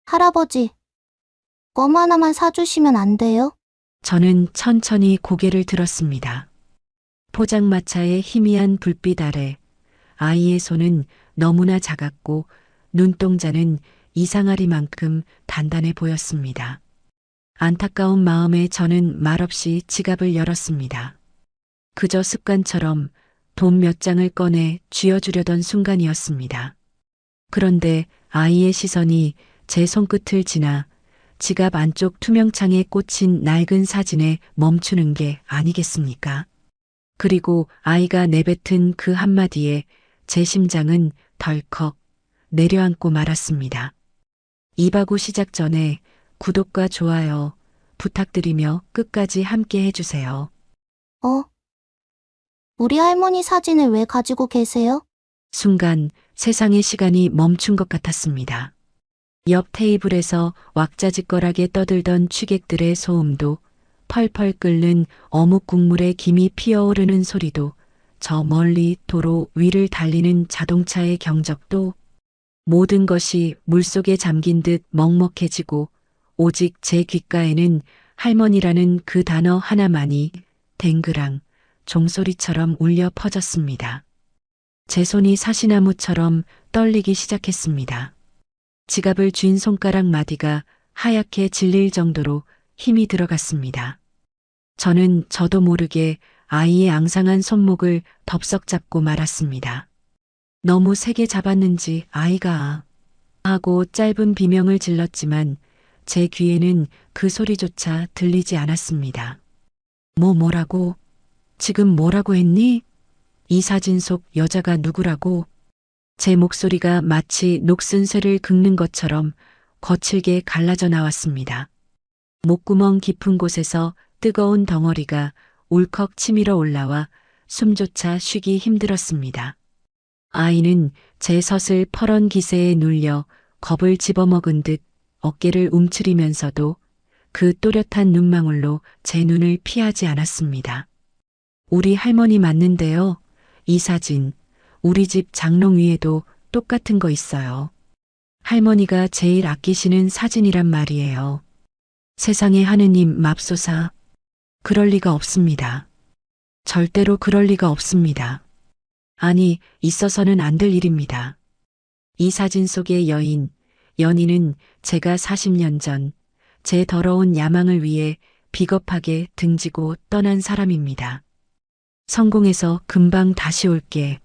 할아버지, 껌 하나만 사주시면 안 돼요? 저는 천천히 고개를 들었습니다. 포장마차의 희미한 불빛 아래 아이의 손은 너무나 작았고 눈동자는 이상하리만큼 단단해 보였습니다. 안타까운 마음에 저는 말없이 지갑을 열었습니다. 그저 습관처럼 돈 몇 장을 꺼내 쥐어주려던 순간이었습니다. 그런데 아이의 시선이 제 손끝을 지나 지갑 안쪽 투명창에 꽂힌 낡은 사진에 멈추는 게 아니겠습니까? 그리고 아이가 내뱉은 그 한마디에 제 심장은 덜컥 내려앉고 말았습니다. 이바구 시작 전에 구독과 좋아요 부탁드리며 끝까지 함께 해주세요. 어? 우리 할머니 사진을 왜 가지고 계세요? 순간 세상의 시간이 멈춘 것 같았습니다. 옆 테이블에서 왁자지껄하게 떠들던 취객들의 소음도, 펄펄 끓는 어묵 국물에 김이 피어오르는 소리도, 저 멀리 도로 위를 달리는 자동차의 경적도, 모든 것이 물속에 잠긴 듯 먹먹해지고 오직 제 귓가에는 할머니라는 그 단어 하나만이 댕그랑 종소리처럼 울려 퍼졌습니다. 제 손이 사시나무처럼 떨리기 시작했습니다. 지갑을 쥔 손가락 마디가 하얗게 질릴 정도로 힘이 들어갔습니다. 저는 저도 모르게 아이의 앙상한 손목을 덥석 잡고 말았습니다. 너무 세게 잡았는지 아이가 하고 짧은 비명을 질렀지만 제 귀에는 그 소리조차 들리지 않았습니다. 뭐라고? 지금 뭐라고 했니? 이 사진 속 여자가 누구라고? 제 목소리가 마치 녹슨 쇠를 긁는 것처럼 거칠게 갈라져 나왔습니다. 목구멍 깊은 곳에서 뜨거운 덩어리가 울컥 치밀어 올라와 숨조차 쉬기 힘들었습니다. 아이는 제 섯을 퍼런 기세에 눌려 겁을 집어먹은 듯 어깨를 움츠리면서도 그 또렷한 눈망울로 제 눈을 피하지 않았습니다. 우리 할머니 맞는데요. 이 사진, 우리 집 장롱 위에도 똑같은 거 있어요. 할머니가 제일 아끼시는 사진이란 말이에요. 세상에 하느님 맙소사. 그럴 리가 없습니다. 절대로 그럴 리가 없습니다. 아니, 있어서는 안 될 일입니다. 이 사진 속의 여인, 연인은 제가 40년 전 제 더러운 야망을 위해 비겁하게 등지고 떠난 사람입니다. 성공해서 금방 다시 올게.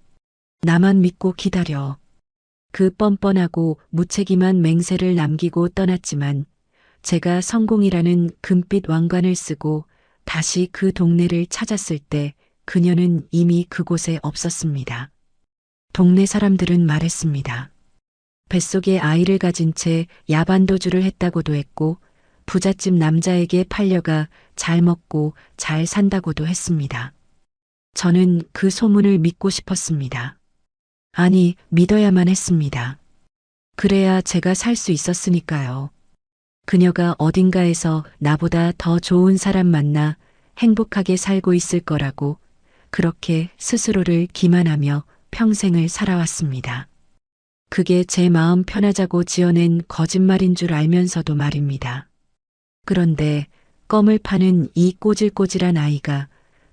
나만 믿고 기다려. 그 뻔뻔하고 무책임한 맹세를 남기고 떠났지만 제가 성공이라는 금빛 왕관을 쓰고 다시 그 동네를 찾았을 때 그녀는 이미 그곳에 없었습니다. 동네 사람들은 말했습니다. 뱃속에 아이를 가진 채 야반도주를 했다고도 했고 부잣집 남자에게 팔려가 잘 먹고 잘 산다고도 했습니다. 저는 그 소문을 믿고 싶었습니다. 아니, 믿어야만 했습니다. 그래야 제가 살 수 있었으니까요. 그녀가 어딘가에서 나보다 더 좋은 사람 만나 행복하게 살고 있을 거라고 그렇게 스스로를 기만하며 평생을 살아왔습니다. 그게 제 마음 편하자고 지어낸 거짓말인 줄 알면서도 말입니다. 그런데 껌을 파는 이 꼬질꼬질한 아이가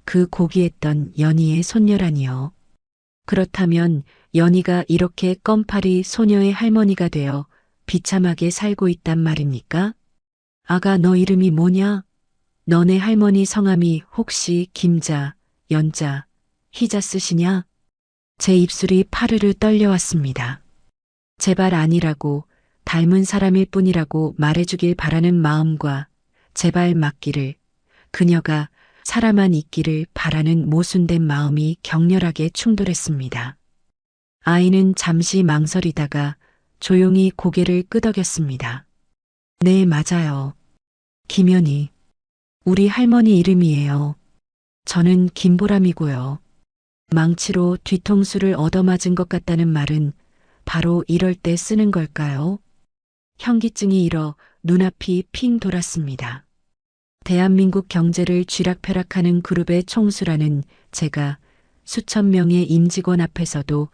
그 고귀했던 연희의 손녀라니요. 그렇다면 연희가 이렇게 껌파리 소녀의 할머니가 되어 비참하게 살고 있단 말입니까? 아가, 너 이름이 뭐냐? 너네 할머니 성함이 혹시 김자, 연자, 희자 쓰시냐? 제 입술이 파르르 떨려왔습니다. 제발 아니라고, 닮은 사람일 뿐이라고 말해주길 바라는 마음과 제발 맞기를, 그녀가 살아만 있기를 바라는 모순된 마음이 격렬하게 충돌했습니다. 아이는 잠시 망설이다가 조용히 고개를 끄덕였습니다. 네, 맞아요. 김연희. 우리 할머니 이름이에요. 저는 김보람이고요. 망치로 뒤통수를 얻어맞은 것 같다는 말은 바로 이럴 때 쓰는 걸까요? 현기증이 일어 눈앞이 핑 돌았습니다. 대한민국 경제를 쥐락펴락하는 그룹의 총수라는 제가 수천 명의 임직원 앞에서도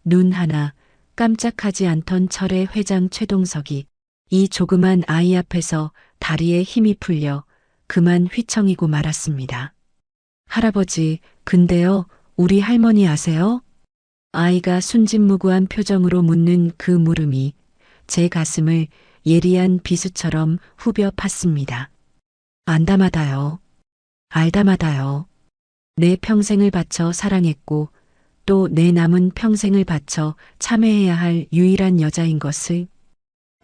눈 하나 깜짝하지 않던 철의 회장 최동석이 이 조그만 아이 앞에서 다리에 힘이 풀려 그만 휘청이고 말았습니다. 할아버지, 근데요, 우리 할머니 아세요? 아이가 순진무구한 표정으로 묻는 그 물음이 제 가슴을 예리한 비수처럼 후벼 팠습니다. 안다마다요. 알다마다요. 내 평생을 바쳐 사랑했고 또 내 남은 평생을 바쳐 참회해야 할 유일한 여자인 것을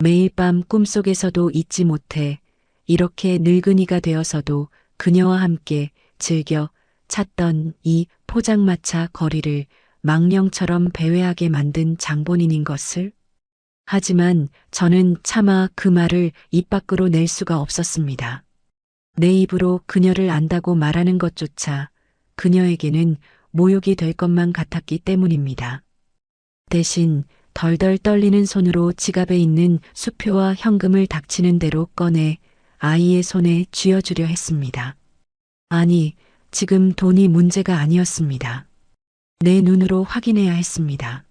매일 밤 꿈속에서도 잊지 못해 이렇게 늙은이가 되어서도 그녀와 함께 즐겨 찾던 이 포장마차 거리를 망령처럼 배회하게 만든 장본인인 것을. 하지만 저는 차마 그 말을 입 밖으로 낼 수가 없었습니다. 내 입으로 그녀를 안다고 말하는 것조차 그녀에게는 모욕이 될 것만 같았기 때문입니다. 대신 덜덜 떨리는 손으로 지갑에 있는 수표와 현금을 닥치는 대로 꺼내 아이의 손에 쥐어주려 했습니다. 아니, 지금 돈이 문제가 아니었습니다. 내 눈으로 확인해야 했습니다.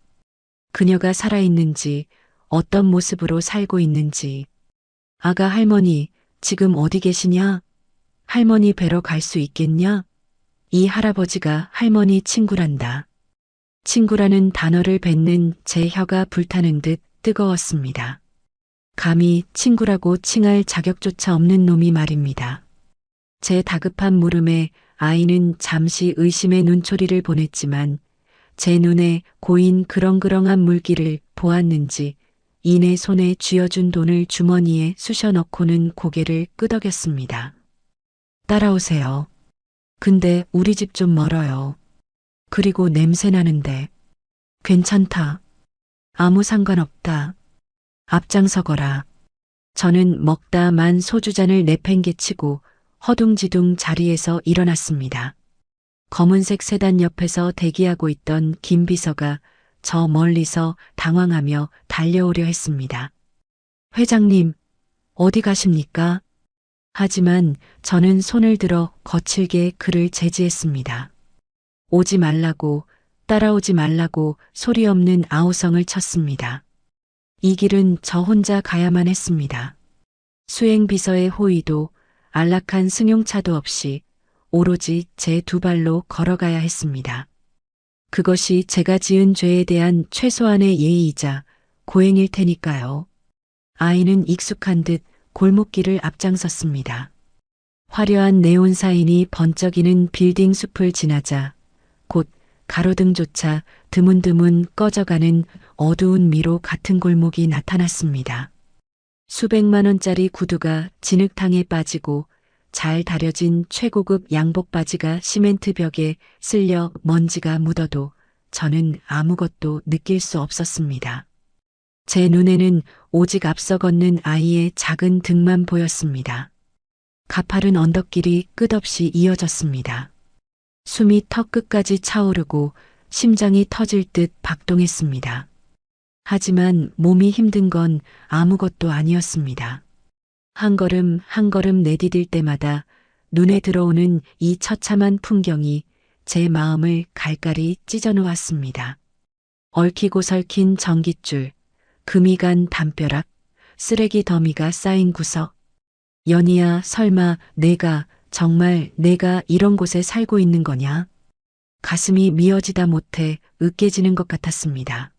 그녀가 살아있는지, 어떤 모습으로 살고 있는지. 아가 할머니, 지금 어디 계시냐? 할머니 뵈러 갈 수 있겠냐? 이 할아버지가 할머니 친구란다. 친구라는 단어를 뱉는 제 혀가 불타는 듯 뜨거웠습니다. 감히 친구라고 칭할 자격조차 없는 놈이 말입니다. 제 다급한 물음에 아이는 잠시 의심의 눈초리를 보냈지만 제 눈에 고인 그렁그렁한 물기를 보았는지 이내 손에 쥐어준 돈을 주머니에 쑤셔 넣고는 고개를 끄덕였습니다. 따라오세요. 근데 우리 집 좀 멀어요. 그리고 냄새 나는데. 괜찮다. 아무 상관없다. 앞장서거라. 저는 먹다 만 소주잔을 내팽개치고 허둥지둥 자리에서 일어났습니다. 검은색 세단 옆에서 대기하고 있던 김 비서가 저 멀리서 당황하며 달려오려 했습니다. 회장님, 어디 가십니까? 하지만 저는 손을 들어 거칠게 그를 제지했습니다. 오지 말라고, 따라오지 말라고 소리 없는 아우성을 쳤습니다. 이 길은 저 혼자 가야만 했습니다. 수행비서의 호의도 안락한 승용차도 없이 오로지 제 두 발로 걸어가야 했습니다. 그것이 제가 지은 죄에 대한 최소한의 예의이자 고행일 테니까요. 아이는 익숙한 듯 골목길을 앞장섰습니다. 화려한 네온 사인이 번쩍이는 빌딩 숲을 지나자 곧 가로등조차 드문드문 꺼져가는 어두운 미로 같은 골목이 나타났습니다. 수백만 원짜리 구두가 진흙탕에 빠지고 잘 다려진 최고급 양복 바지가 시멘트 벽에 쓸려 먼지가 묻어도 저는 아무것도 느낄 수 없었습니다. 제 눈에는 오직 앞서 걷는 아이의 작은 등만 보였습니다. 가파른 언덕길이 끝없이 이어졌습니다. 숨이 턱 끝까지 차오르고 심장이 터질 듯 박동했습니다. 하지만 몸이 힘든 건 아무것도 아니었습니다. 한 걸음 한 걸음 내디딜 때마다 눈에 들어오는 이 처참한 풍경이 제 마음을 갈갈이 찢어놓았습니다. 얽히고 설킨 전깃줄, 금이 간 담벼락, 쓰레기 더미가 쌓인 구석. 연희야, 설마 정말 내가 이런 곳에 살고 있는 거냐? 가슴이 미어지다 못해 으깨지는 것 같았습니다.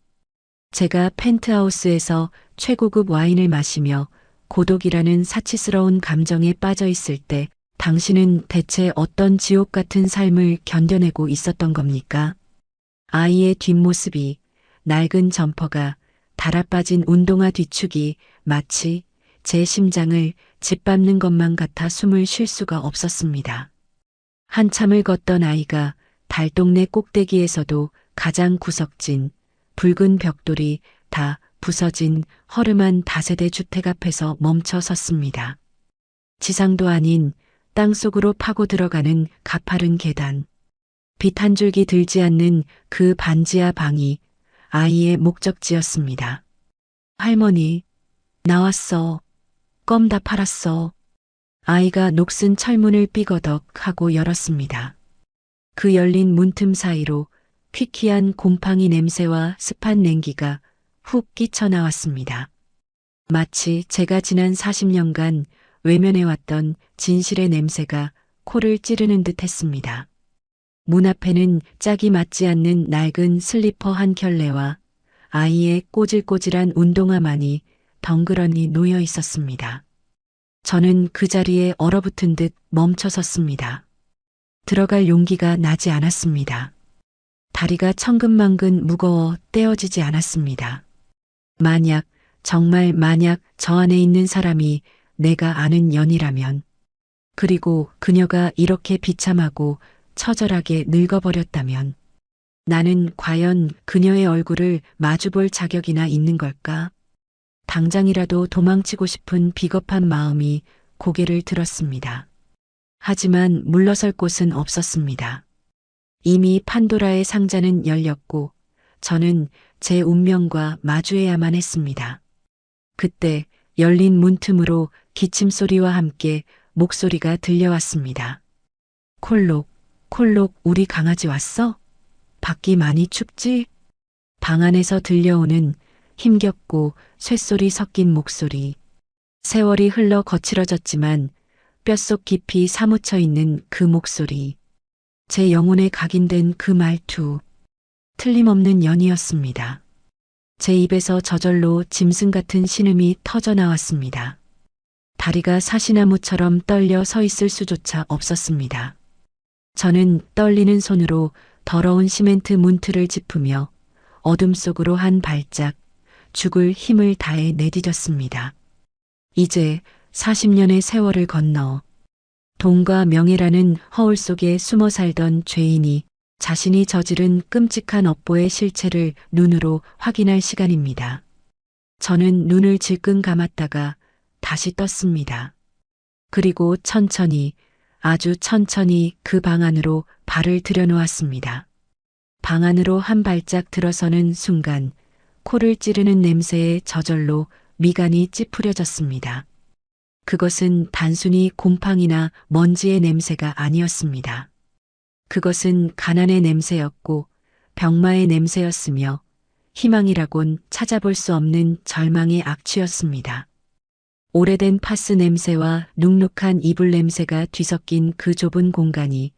제가 펜트하우스에서 최고급 와인을 마시며 고독이라는 사치스러운 감정에 빠져 있을 때 당신은 대체 어떤 지옥 같은 삶을 견뎌내고 있었던 겁니까? 아이의 뒷모습이, 낡은 점퍼가, 달아빠진 운동화 뒤축이 마치 제 심장을 짓밟는 것만 같아 숨을 쉴 수가 없었습니다. 한참을 걷던 아이가 달동네 꼭대기에서도 가장 구석진 붉은 벽돌이 다 부서진 허름한 다세대 주택 앞에서 멈춰 섰습니다. 지상도 아닌 땅속으로 파고 들어가는 가파른 계단. 빛 한 줄기 들지 않는 그 반지하 방이 아이의 목적지였습니다. 할머니, 나왔어. 껌 다 팔았어. 아이가 녹슨 철문을 삐거덕 하고 열었습니다. 그 열린 문틈 사이로 퀴퀴한 곰팡이 냄새와 습한 냉기가 훅 끼쳐 나왔습니다. 마치 제가 지난 40년간 외면해왔던 진실의 냄새가 코를 찌르는 듯 했습니다. 문 앞에는 짝이 맞지 않는 낡은 슬리퍼 한 켤레와 아이의 꼬질꼬질한 운동화만이 덩그러니 놓여 있었습니다. 저는 그 자리에 얼어붙은 듯 멈춰 섰습니다. 들어갈 용기가 나지 않았습니다. 다리가 천근만근 무거워 떼어지지 않았습니다. 만약, 정말 만약 저 안에 있는 사람이 내가 아는 연이라면, 그리고 그녀가 이렇게 비참하고 처절하게 늙어버렸다면, 나는 과연 그녀의 얼굴을 마주볼 자격이나 있는 걸까? 당장이라도 도망치고 싶은 비겁한 마음이 고개를 들었습니다. 하지만 물러설 곳은 없었습니다. 이미 판도라의 상자는 열렸고 저는 제 운명과 마주해야만 했습니다. 그때 열린 문틈으로 기침소리와 함께 목소리가 들려왔습니다. 콜록, 콜록 우리 강아지 왔어? 밖이 많이 춥지? 방 안에서 들려오는 힘겹고 쇳소리 섞인 목소리. 세월이 흘러 거칠어졌지만 뼛속 깊이 사무쳐 있는 그 목소리. 제 영혼에 각인된 그 말투. 틀림없는 연이었습니다. 제 입에서 저절로 짐승 같은 신음이 터져 나왔습니다. 다리가 사시나무처럼 떨려 서 있을 수조차 없었습니다. 저는 떨리는 손으로 더러운 시멘트 문틀을 짚으며 어둠 속으로 한 발짝 죽을 힘을 다해 내디뎠습니다. 이제 40년의 세월을 건너 돈과 명예라는 허울 속에 숨어 살던 죄인이 자신이 저지른 끔찍한 업보의 실체를 눈으로 확인할 시간입니다. 저는 눈을 질끈 감았다가 다시 떴습니다. 그리고 천천히, 아주 천천히 그 방 안으로 발을 들여놓았습니다. 방 안으로 한 발짝 들어서는 순간 코를 찌르는 냄새에 저절로 미간이 찌푸려졌습니다. 그것은 단순히 곰팡이나 먼지의 냄새가 아니었습니다. 그것은 가난의 냄새였고 병마의 냄새였으며 희망이라곤 찾아볼 수 없는 절망의 악취였습니다. 오래된 파스 냄새와 눅눅한 이불 냄새가 뒤섞인 그 좁은 공간이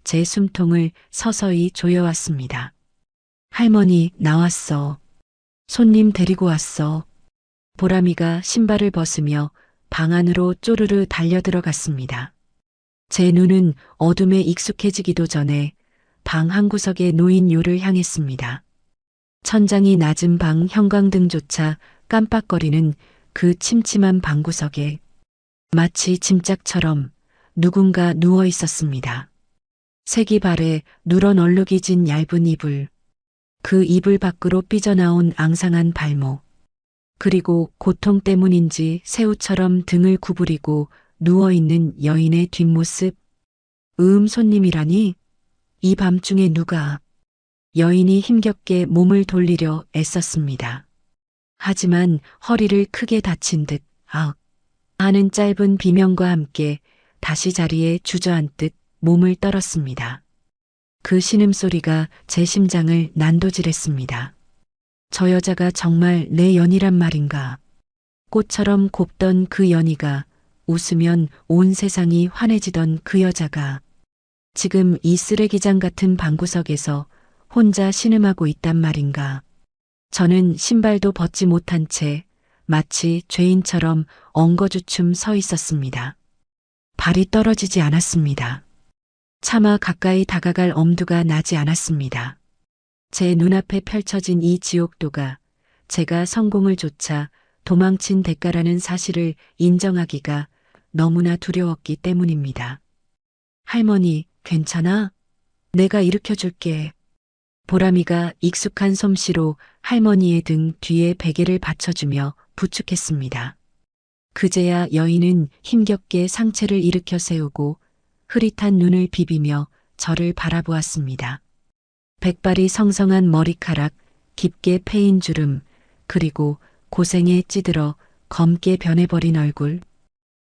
제 숨통을 서서히 조여왔습니다. 할머니, 나왔어. 손님 데리고 왔어. 보람이가 신발을 벗으며 방 안으로 쪼르르 달려들어갔습니다. 제 눈은 어둠에 익숙해지기도 전에 방 한구석에 놓인 요를 향했습니다. 천장이 낮은 방 형광등조차 깜빡거리는 그 침침한 방구석에 마치 짐짝처럼 누군가 누워 있었습니다. 색이 발에 누런 얼룩이 진 얇은 이불, 그 이불 밖으로 삐져나온 앙상한 발목, 그리고 고통 때문인지 새우처럼 등을 구부리고 누워있는 여인의 뒷모습. 손님이라니? 이 밤중에 누가? 여인이 힘겹게 몸을 돌리려 애썼습니다. 하지만 허리를 크게 다친 듯 아윽 하는 짧은 비명과 함께 다시 자리에 주저앉듯 몸을 떨었습니다. 그 신음소리가 제 심장을 난도질했습니다. 저 여자가 정말 내 연이란 말인가? 꽃처럼 곱던 그 연이가, 웃으면 온 세상이 환해지던 그 여자가 지금 이 쓰레기장 같은 방구석에서 혼자 신음하고 있단 말인가? 저는 신발도 벗지 못한 채 마치 죄인처럼 엉거주춤 서 있었습니다. 발이 떨어지지 않았습니다. 차마 가까이 다가갈 엄두가 나지 않았습니다. 제 눈앞에 펼쳐진 이 지옥도가 제가 성공을 좇아 도망친 대가라는 사실을 인정하기가 너무나 두려웠기 때문입니다. 할머니, 괜찮아? 내가 일으켜줄게. 보람이가 익숙한 솜씨로 할머니의 등 뒤에 베개를 받쳐주며 부축했습니다. 그제야 여인은 힘겹게 상체를 일으켜 세우고 흐릿한 눈을 비비며 저를 바라보았습니다. 백발이 성성한 머리카락, 깊게 패인 주름, 그리고 고생에 찌들어 검게 변해버린 얼굴.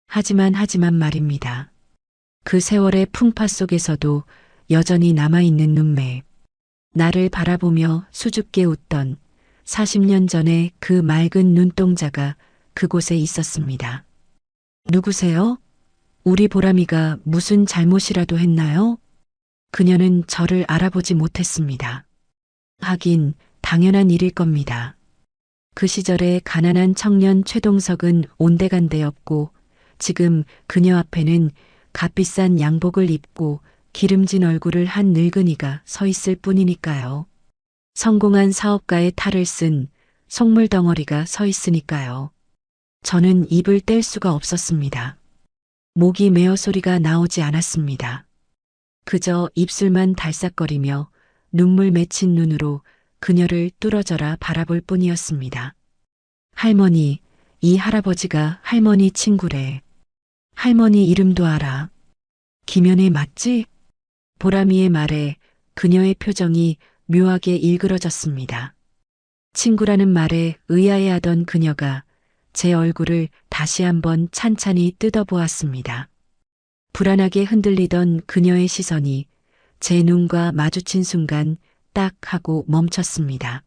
하지만 말입니다. 그 세월의 풍파 속에서도 여전히 남아있는 눈매. 나를 바라보며 수줍게 웃던 40년 전의 그 맑은 눈동자가 그곳에 있었습니다. 누구세요? 우리 보람이가 무슨 잘못이라도 했나요? 그녀는 저를 알아보지 못했습니다. 하긴 당연한 일일 겁니다. 그 시절의 가난한 청년 최동석은 온데간데 없고 지금 그녀 앞에는 값비싼 양복을 입고 기름진 얼굴을 한 늙은이가 서 있을 뿐이니까요. 성공한 사업가의 탈을 쓴 속물 덩어리가 서 있으니까요. 저는 입을 뗄 수가 없었습니다. 목이 메어 소리가 나오지 않았습니다. 그저 입술만 달싹거리며 눈물 맺힌 눈으로 그녀를 뚫어져라 바라볼 뿐이었습니다. 할머니, 이 할아버지가 할머니 친구래. 할머니 이름도 알아. 김연애 맞지? 보람이의 말에 그녀의 표정이 묘하게 일그러졌습니다. 친구라는 말에 의아해하던 그녀가 제 얼굴을 다시 한번 찬찬히 뜯어보았습니다. 불안하게 흔들리던 그녀의 시선이 제 눈과 마주친 순간 딱 하고 멈췄습니다.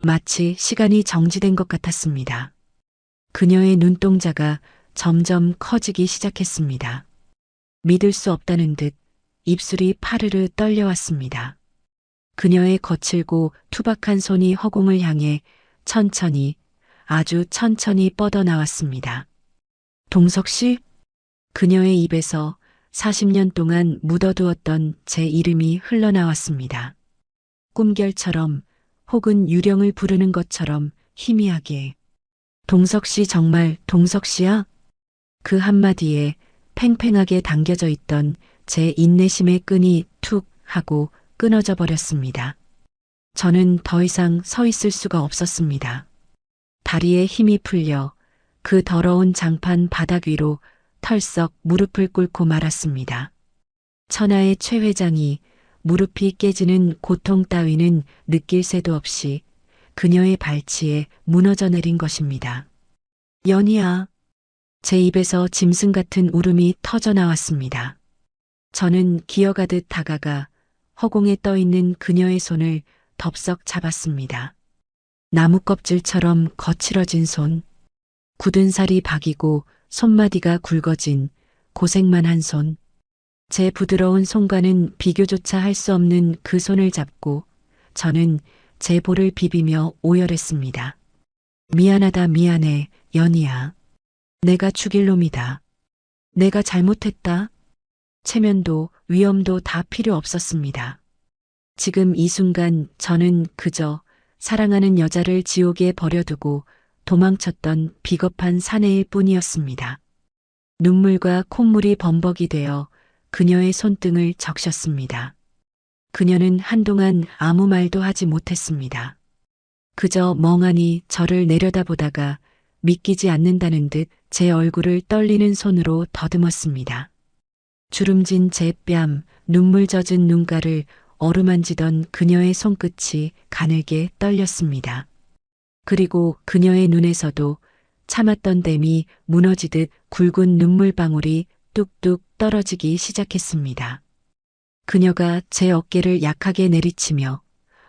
마치 시간이 정지된 것 같았습니다. 그녀의 눈동자가 점점 커지기 시작했습니다. 믿을 수 없다는 듯 입술이 파르르 떨려왔습니다. 그녀의 거칠고 투박한 손이 허공을 향해 천천히, 아주 천천히 뻗어나왔습니다. 동석 씨? 그녀의 입에서 40년 동안 묻어두었던 제 이름이 흘러나왔습니다. 꿈결처럼 혹은 유령을 부르는 것처럼 희미하게. 동석 씨 정말 동석 씨야? 그 한마디에 팽팽하게 당겨져 있던 제 인내심의 끈이 툭 하고 끊어져 버렸습니다. 저는 더 이상 서 있을 수가 없었습니다. 다리에 힘이 풀려 그 더러운 장판 바닥 위로 털썩 무릎을 꿇고 말았습니다. 천하의 최 회장이 무릎이 깨지는 고통 따위는 느낄 새도 없이 그녀의 발치에 무너져 내린 것입니다. 연희야. 제 입에서 짐승 같은 울음이 터져 나왔습니다. 저는 기어가듯 다가가 허공에 떠 있는 그녀의 손을 덥석 잡았습니다. 나무 껍질처럼 거칠어진 손, 굳은 살이 박이고 손마디가 굵어진 고생만 한 손. 제 부드러운 손과는 비교조차 할 수 없는 그 손을 잡고 저는 제 볼을 비비며 오열했습니다. 미안하다 미안해 연희야. 내가 죽일 놈이다. 내가 잘못했다. 체면도 위엄도 다 필요 없었습니다. 지금 이 순간 저는 그저 사랑하는 여자를 지옥에 버려두고 도망쳤던 비겁한 사내일 뿐이었습니다. 눈물과 콧물이 범벅이 되어 그녀의 손등을 적셨습니다. 그녀는 한동안 아무 말도 하지 못했습니다. 그저 멍하니 저를 내려다보다가 믿기지 않는다는 듯 제 얼굴을 떨리는 손으로 더듬었습니다. 주름진 제 뺨, 눈물 젖은 눈가를 어루만지던 그녀의 손끝이 가늘게 떨렸습니다. 그리고 그녀의 눈에서도 참았던 댐이 무너지듯 굵은 눈물방울이 뚝뚝 떨어지기 시작했습니다. 그녀가 제 어깨를 약하게 내리치며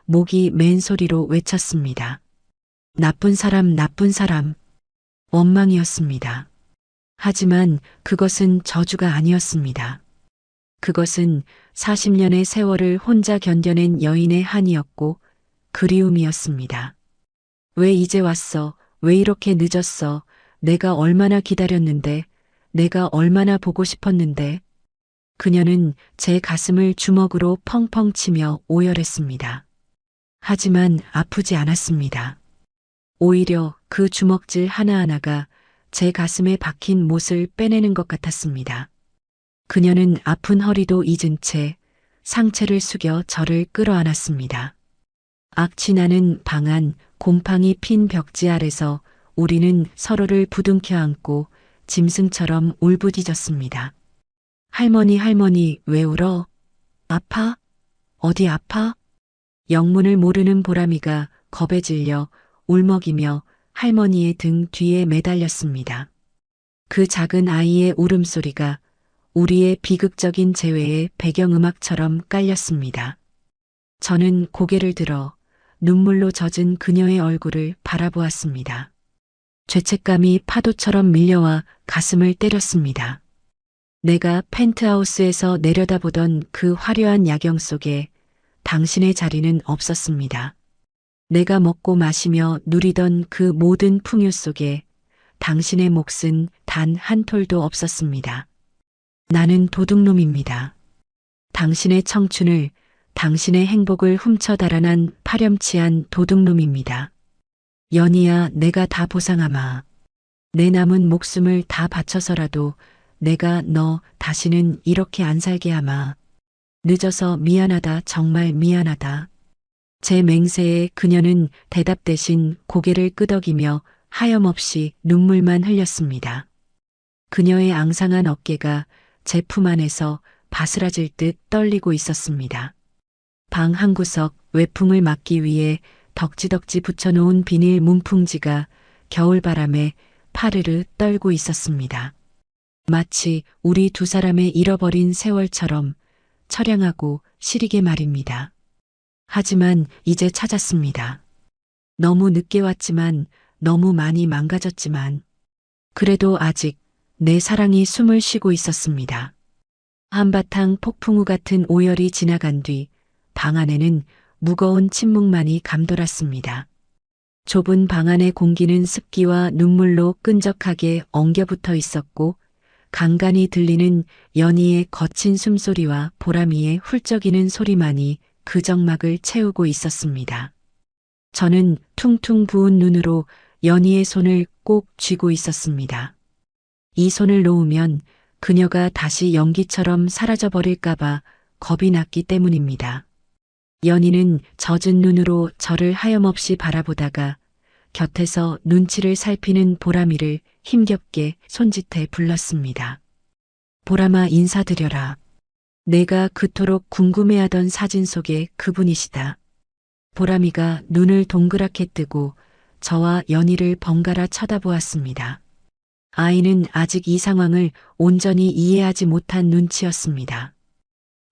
목이 맨 소리로 외쳤습니다. 나쁜 사람, 나쁜 사람. 원망이었습니다. 하지만 그것은 저주가 아니었습니다. 그것은 40년의 세월을 혼자 견뎌낸 여인의 한이었고 그리움이었습니다. 왜 이제 왔어? 왜 이렇게 늦었어? 내가 얼마나 기다렸는데, 내가 얼마나 보고 싶었는데. 그녀는 제 가슴을 주먹으로 펑펑 치며 오열했습니다. 하지만 아프지 않았습니다. 오히려 그 주먹질 하나하나가 제 가슴에 박힌 못을 빼내는 것 같았습니다. 그녀는 아픈 허리도 잊은 채 상체를 숙여 저를 끌어안았습니다. 악취 나는 방 안 곰팡이 핀 벽지 아래서 우리는 서로를 부둥켜 안고 짐승처럼 울부짖었습니다. 할머니, 할머니, 왜 울어? 아파? 어디 아파? 영문을 모르는 보람이가 겁에 질려 울먹이며 할머니의 등 뒤에 매달렸습니다. 그 작은 아이의 울음소리가 우리의 비극적인 재회의 배경음악처럼 깔렸습니다. 저는 고개를 들어 눈물로 젖은 그녀의 얼굴을 바라보았습니다. 죄책감이 파도처럼 밀려와 가슴을 때렸습니다. 내가 펜트하우스에서 내려다보던 그 화려한 야경 속에 당신의 자리는 없었습니다. 내가 먹고 마시며 누리던 그 모든 풍요 속에 당신의 몫은 단 한 톨도 없었습니다. 나는 도둑놈입니다. 당신의 청춘을, 당신의 행복을 훔쳐 달아난 파렴치한 도둑놈입니다. 연희야, 내가 다 보상하마. 내 남은 목숨을 다 바쳐서라도 내가 너 다시는 이렇게 안 살게 하마. 늦어서 미안하다, 정말 미안하다. 제 맹세에 그녀는 대답 대신 고개를 끄덕이며 하염없이 눈물만 흘렸습니다. 그녀의 앙상한 어깨가 제 품 안에서 바스라질 듯 떨리고 있었습니다. 방 한 구석 외풍을 막기 위해 덕지덕지 붙여놓은 비닐 문풍지가 겨울바람에 파르르 떨고 있었습니다. 마치 우리 두 사람의 잃어버린 세월처럼 처량하고 시리게 말입니다. 하지만 이제 찾았습니다. 너무 늦게 왔지만, 너무 많이 망가졌지만, 그래도 아직 내 사랑이 숨을 쉬고 있었습니다. 한바탕 폭풍우 같은 오열이 지나간 뒤 방 안에는 무거운 침묵만이 감돌았습니다. 좁은 방 안의 공기는 습기와 눈물로 끈적하게 엉겨붙어 있었고, 간간이 들리는 연희의 거친 숨소리와 보람이의 훌쩍이는 소리만이 그 정막을 채우고 있었습니다. 저는 퉁퉁 부은 눈으로 연희의 손을 꼭 쥐고 있었습니다. 이 손을 놓으면 그녀가 다시 연기처럼 사라져버릴까봐 겁이 났기 때문입니다. 연희는 젖은 눈으로 저를 하염없이 바라보다가 곁에서 눈치를 살피는 보람이를 힘겹게 손짓해 불렀습니다. 보람아, 인사드려라. 내가 그토록 궁금해하던 사진 속의 그분이시다. 보람이가 눈을 동그랗게 뜨고 저와 연희를 번갈아 쳐다보았습니다. 아이는 아직 이 상황을 온전히 이해하지 못한 눈치였습니다.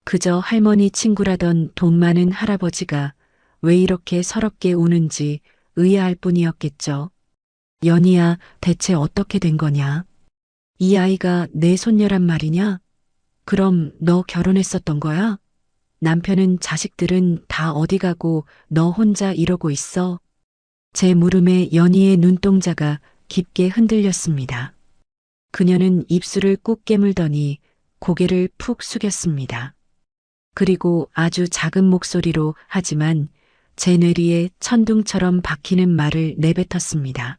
그저 할머니 친구라던 돈 많은 할아버지가 왜 이렇게 서럽게 우는지 의아할 뿐이었겠죠. 연희야, 대체 어떻게 된 거냐? 이 아이가 내 손녀란 말이냐? 그럼 너 결혼했었던 거야? 남편은 자식들은 다 어디 가고 너 혼자 이러고 있어? 제 물음에 연희의 눈동자가 깊게 흔들렸습니다. 그녀는 입술을 꾹 깨물더니 고개를 푹 숙였습니다. 그리고 아주 작은 목소리로 하지만 제 뇌리에 천둥처럼 박히는 말을 내뱉었습니다.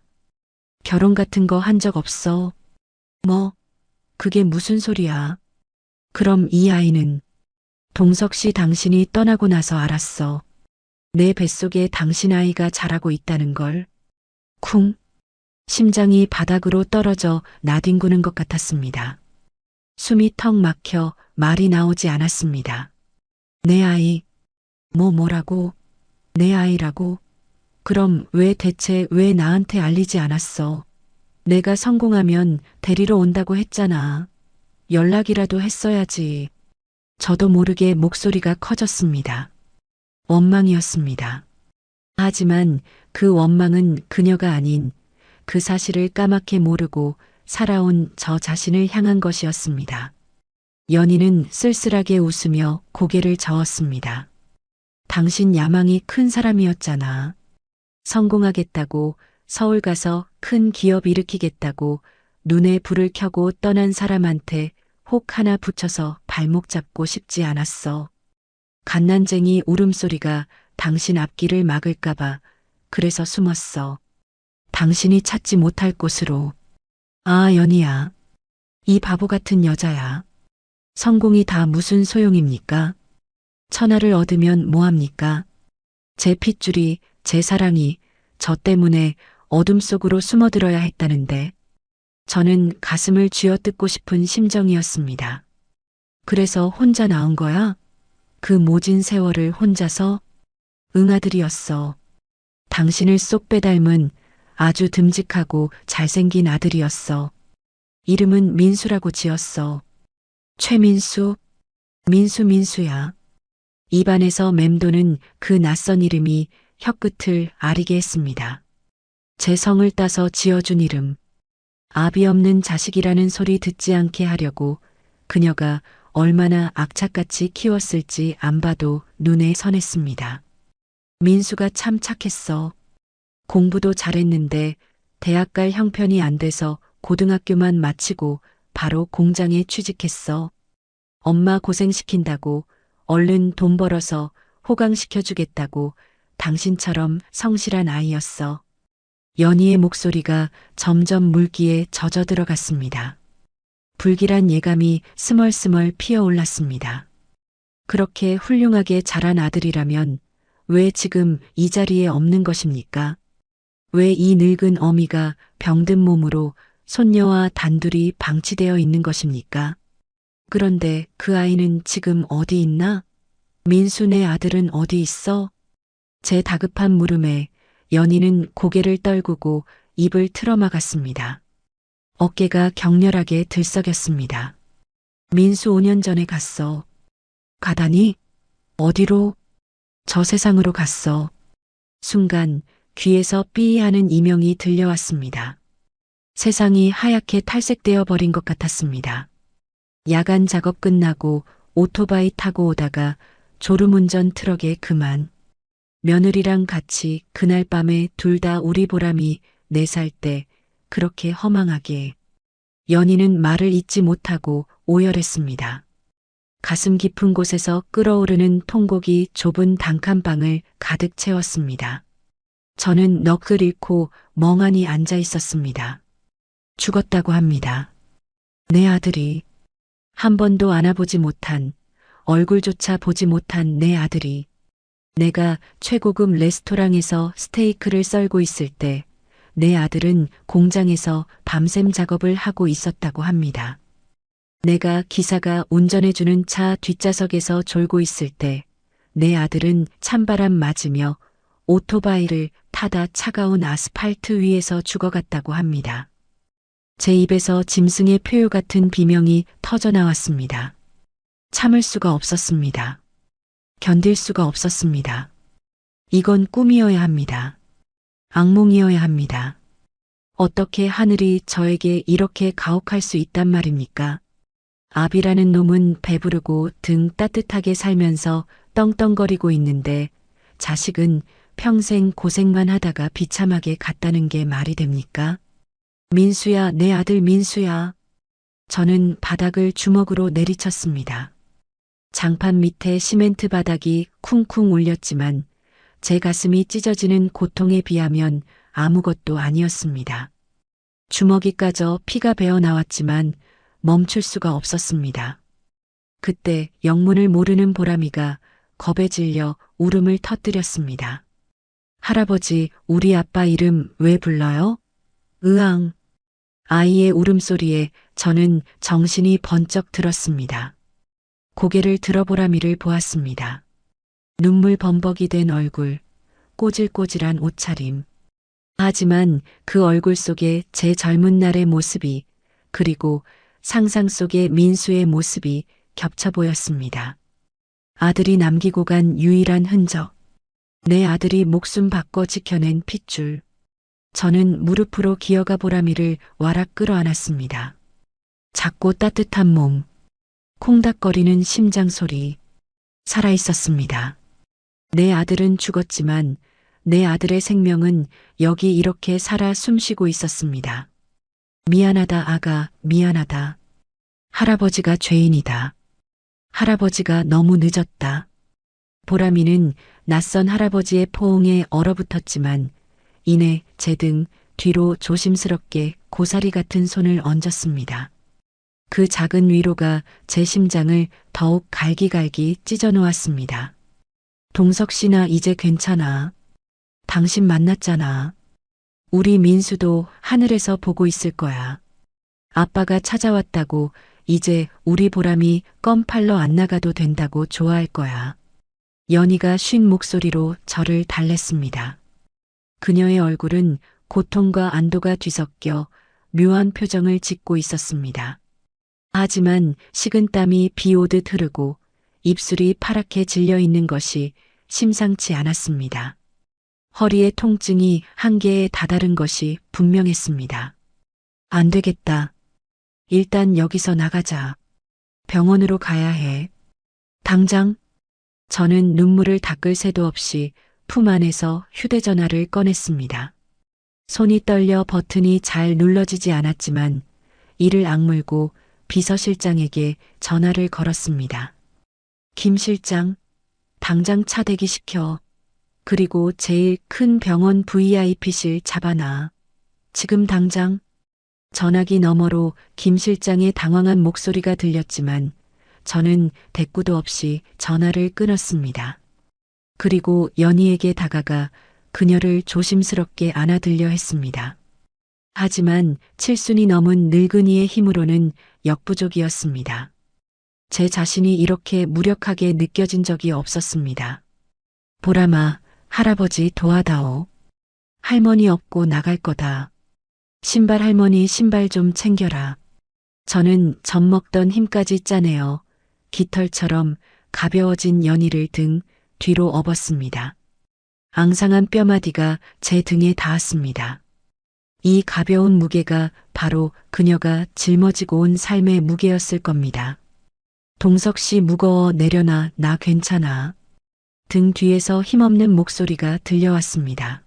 결혼 같은 거 한 적 없어. 뭐? 그게 무슨 소리야? 그럼 이 아이는? 동석 씨, 당신이 떠나고 나서 알았어. 내 뱃속에 당신 아이가 자라고 있다는 걸. 쿵. 심장이 바닥으로 떨어져 나뒹구는 것 같았습니다. 숨이 턱 막혀 말이 나오지 않았습니다. 내 아이. 뭐라고? 내 아이라고? 그럼 대체 왜 나한테 알리지 않았어? 내가 성공하면 데리러 온다고 했잖아. 연락이라도 했어야지. 저도 모르게 목소리가 커졌습니다. 원망이었습니다. 하지만 그 원망은 그녀가 아닌 그 사실을 까맣게 모르고 살아온 저 자신을 향한 것이었습니다. 연희는 쓸쓸하게 웃으며 고개를 저었습니다. 당신 야망이 큰 사람이었잖아. 성공하겠다고, 서울 가서 큰 기업 일으키겠다고 눈에 불을 켜고 떠난 사람한테 혹 하나 붙여서 발목 잡고 싶지 않았어. 갓난쟁이 울음소리가 당신 앞길을 막을까봐 그래서 숨었어. 당신이 찾지 못할 곳으로. 아, 연희야. 이 바보 같은 여자야. 성공이 다 무슨 소용입니까? 천하를 얻으면 뭐합니까? 제 핏줄이, 제 사랑이 저 때문에 어둠 속으로 숨어들어야 했다는데 저는 가슴을 쥐어뜯고 싶은 심정이었습니다. 그래서 혼자 나온 거야? 그 모진 세월을 혼자서? 응, 아들이었어. 당신을 쏙 빼닮은 아주 듬직하고 잘생긴 아들이었어. 이름은 민수라고 지었어. 최민수? 민수야. 입안에서 맴도는 그 낯선 이름이 혀끝을 아리게 했습니다. 제 성을 따서 지어준 이름. 아비 없는 자식이라는 소리 듣지 않게 하려고 그녀가 얼마나 악착같이 키웠을지 안 봐도 눈에 선했습니다. 민수가 참 착했어. 공부도 잘했는데 대학 갈 형편이 안 돼서 고등학교만 마치고 바로 공장에 취직했어. 엄마 고생시킨다고 얼른 돈 벌어서 호강시켜주겠다고 당신처럼 성실한 아이였어. 연희의 목소리가 점점 물기에 젖어 들어갔습니다. 불길한 예감이 스멀스멀 피어올랐습니다. 그렇게 훌륭하게 자란 아들이라면 왜 지금 이 자리에 없는 것입니까? 왜 이 늙은 어미가 병든 몸으로 손녀와 단둘이 방치되어 있는 것입니까? 그런데 그 아이는 지금 어디 있나? 민수 내 아들은 어디 있어? 제 다급한 물음에 연희는 고개를 떨구고 입을 틀어막았습니다. 어깨가 격렬하게 들썩였습니다. 민수 5년 전에 갔어. 가다니? 어디로? 저 세상으로 갔어. 순간 귀에서 삐 하는 이명이 들려왔습니다. 세상이 하얗게 탈색되어 버린 것 같았습니다. 야간 작업 끝나고 오토바이 타고 오다가 졸음운전 트럭에 그만. 며느리랑 같이 그날 밤에 둘 다 우리 보람이 4살 때 그렇게 허망하게. 연희는 말을 잇지 못하고 오열했습니다. 가슴 깊은 곳에서 끓어오르는 통곡이 좁은 단칸방을 가득 채웠습니다. 저는 넋을 잃고 멍하니 앉아 있었습니다. 죽었다고 합니다. 내 아들이. 한 번도 안아보지 못한, 얼굴조차 보지 못한 내 아들이. 내가 최고급 레스토랑에서 스테이크를 썰고 있을 때 내 아들은 공장에서 밤샘 작업을 하고 있었다고 합니다. 내가 기사가 운전해주는 차 뒷좌석에서 졸고 있을 때 내 아들은 찬바람 맞으며 오토바이를 타다 차가운 아스팔트 위에서 죽어갔다고 합니다. 제 입에서 짐승의 표효 같은 비명이 터져 나왔습니다. 참을 수가 없었습니다. 견딜 수가 없었습니다. 이건 꿈이어야 합니다. 악몽이어야 합니다. 어떻게 하늘이 저에게 이렇게 가혹할 수 있단 말입니까? 아비라는 놈은 배부르고 등 따뜻하게 살면서 떵떵거리고 있는데 자식은 평생 고생만 하다가 비참하게 갔다는 게 말이 됩니까? 민수야, 내 아들 민수야. 저는 바닥을 주먹으로 내리쳤습니다. 장판 밑에 시멘트 바닥이 쿵쿵 울렸지만 제 가슴이 찢어지는 고통에 비하면 아무것도 아니었습니다. 주먹이 까져 피가 배어 나왔지만 멈출 수가 없었습니다. 그때 영문을 모르는 보람이가 겁에 질려 울음을 터뜨렸습니다. 할아버지, 우리 아빠 이름 왜 불러요? 으앙. 아이의 울음소리에 저는 정신이 번쩍 들었습니다. 고개를 들어 보람이를 보았습니다. 눈물 범벅이 된 얼굴, 꼬질꼬질한 옷차림. 하지만 그 얼굴 속에 제 젊은 날의 모습이 그리고 상상 속의 민수의 모습이 겹쳐 보였습니다. 아들이 남기고 간 유일한 흔적. 내 아들이 목숨 바꿔 지켜낸 핏줄. 저는 무릎으로 기어가 보람이를 와락 끌어안았습니다. 작고 따뜻한 몸, 콩닥거리는 심장 소리. 살아있었습니다. 내 아들은 죽었지만 내 아들의 생명은 여기 이렇게 살아 숨쉬고 있었습니다. 미안하다 아가, 미안하다. 할아버지가 죄인이다. 할아버지가 너무 늦었다. 보람이는 낯선 할아버지의 포옹에 얼어붙었지만 이내 제 등 뒤로 조심스럽게 고사리 같은 손을 얹었습니다. 그 작은 위로가 제 심장을 더욱 갈기갈기 찢어 놓았습니다. 동석 씨나 이제 괜찮아. 당신 만났잖아. 우리 민수도 하늘에서 보고 있을 거야. 아빠가 찾아왔다고 이제 우리 보람이 껌팔러 안 나가도 된다고 좋아할 거야. 연희가 쉰 목소리로 저를 달랬습니다. 그녀의 얼굴은 고통과 안도가 뒤섞여 묘한 표정을 짓고 있었습니다. 하지만 식은땀이 비 오듯 흐르고 입술이 파랗게 질려 있는 것이 심상치 않았습니다. 허리의 통증이 한계에 다다른 것이 분명했습니다. 안 되겠다. 일단 여기서 나가자. 병원으로 가야 해. 당장. 저는 눈물을 닦을 새도 없이 품 안에서 휴대전화를 꺼냈습니다. 손이 떨려 버튼이 잘 눌러지지 않았지만 이를 악물고 비서실장에게 전화를 걸었습니다. 김 실장, 당장 차 대기시켜. 그리고 제일 큰 병원 VIP실 잡아놔. 지금 당장. 전화기 너머로 김 실장의 당황한 목소리가 들렸지만 저는 대꾸도 없이 전화를 끊었습니다. 그리고 연희에게 다가가 그녀를 조심스럽게 안아들려 했습니다. 하지만 7순이 넘은 늙은이의 힘으로는 역부족이었습니다. 제 자신이 이렇게 무력하게 느껴진 적이 없었습니다. 보람아, 할아버지 도와다오. 할머니 업고 나갈 거다. 신발 할머니 신발 좀 챙겨라. 저는 젖먹던 힘까지 짜내어 깃털처럼 가벼워진 연희를 등 뒤로 업었습니다. 앙상한 뼈마디가 제 등에 닿았습니다. 이 가벼운 무게가 바로 그녀가 짊어지고 온 삶의 무게였을 겁니다. 동석 씨 무거워 내려놔, 나 괜찮아. 등 뒤에서 힘없는 목소리가 들려왔습니다.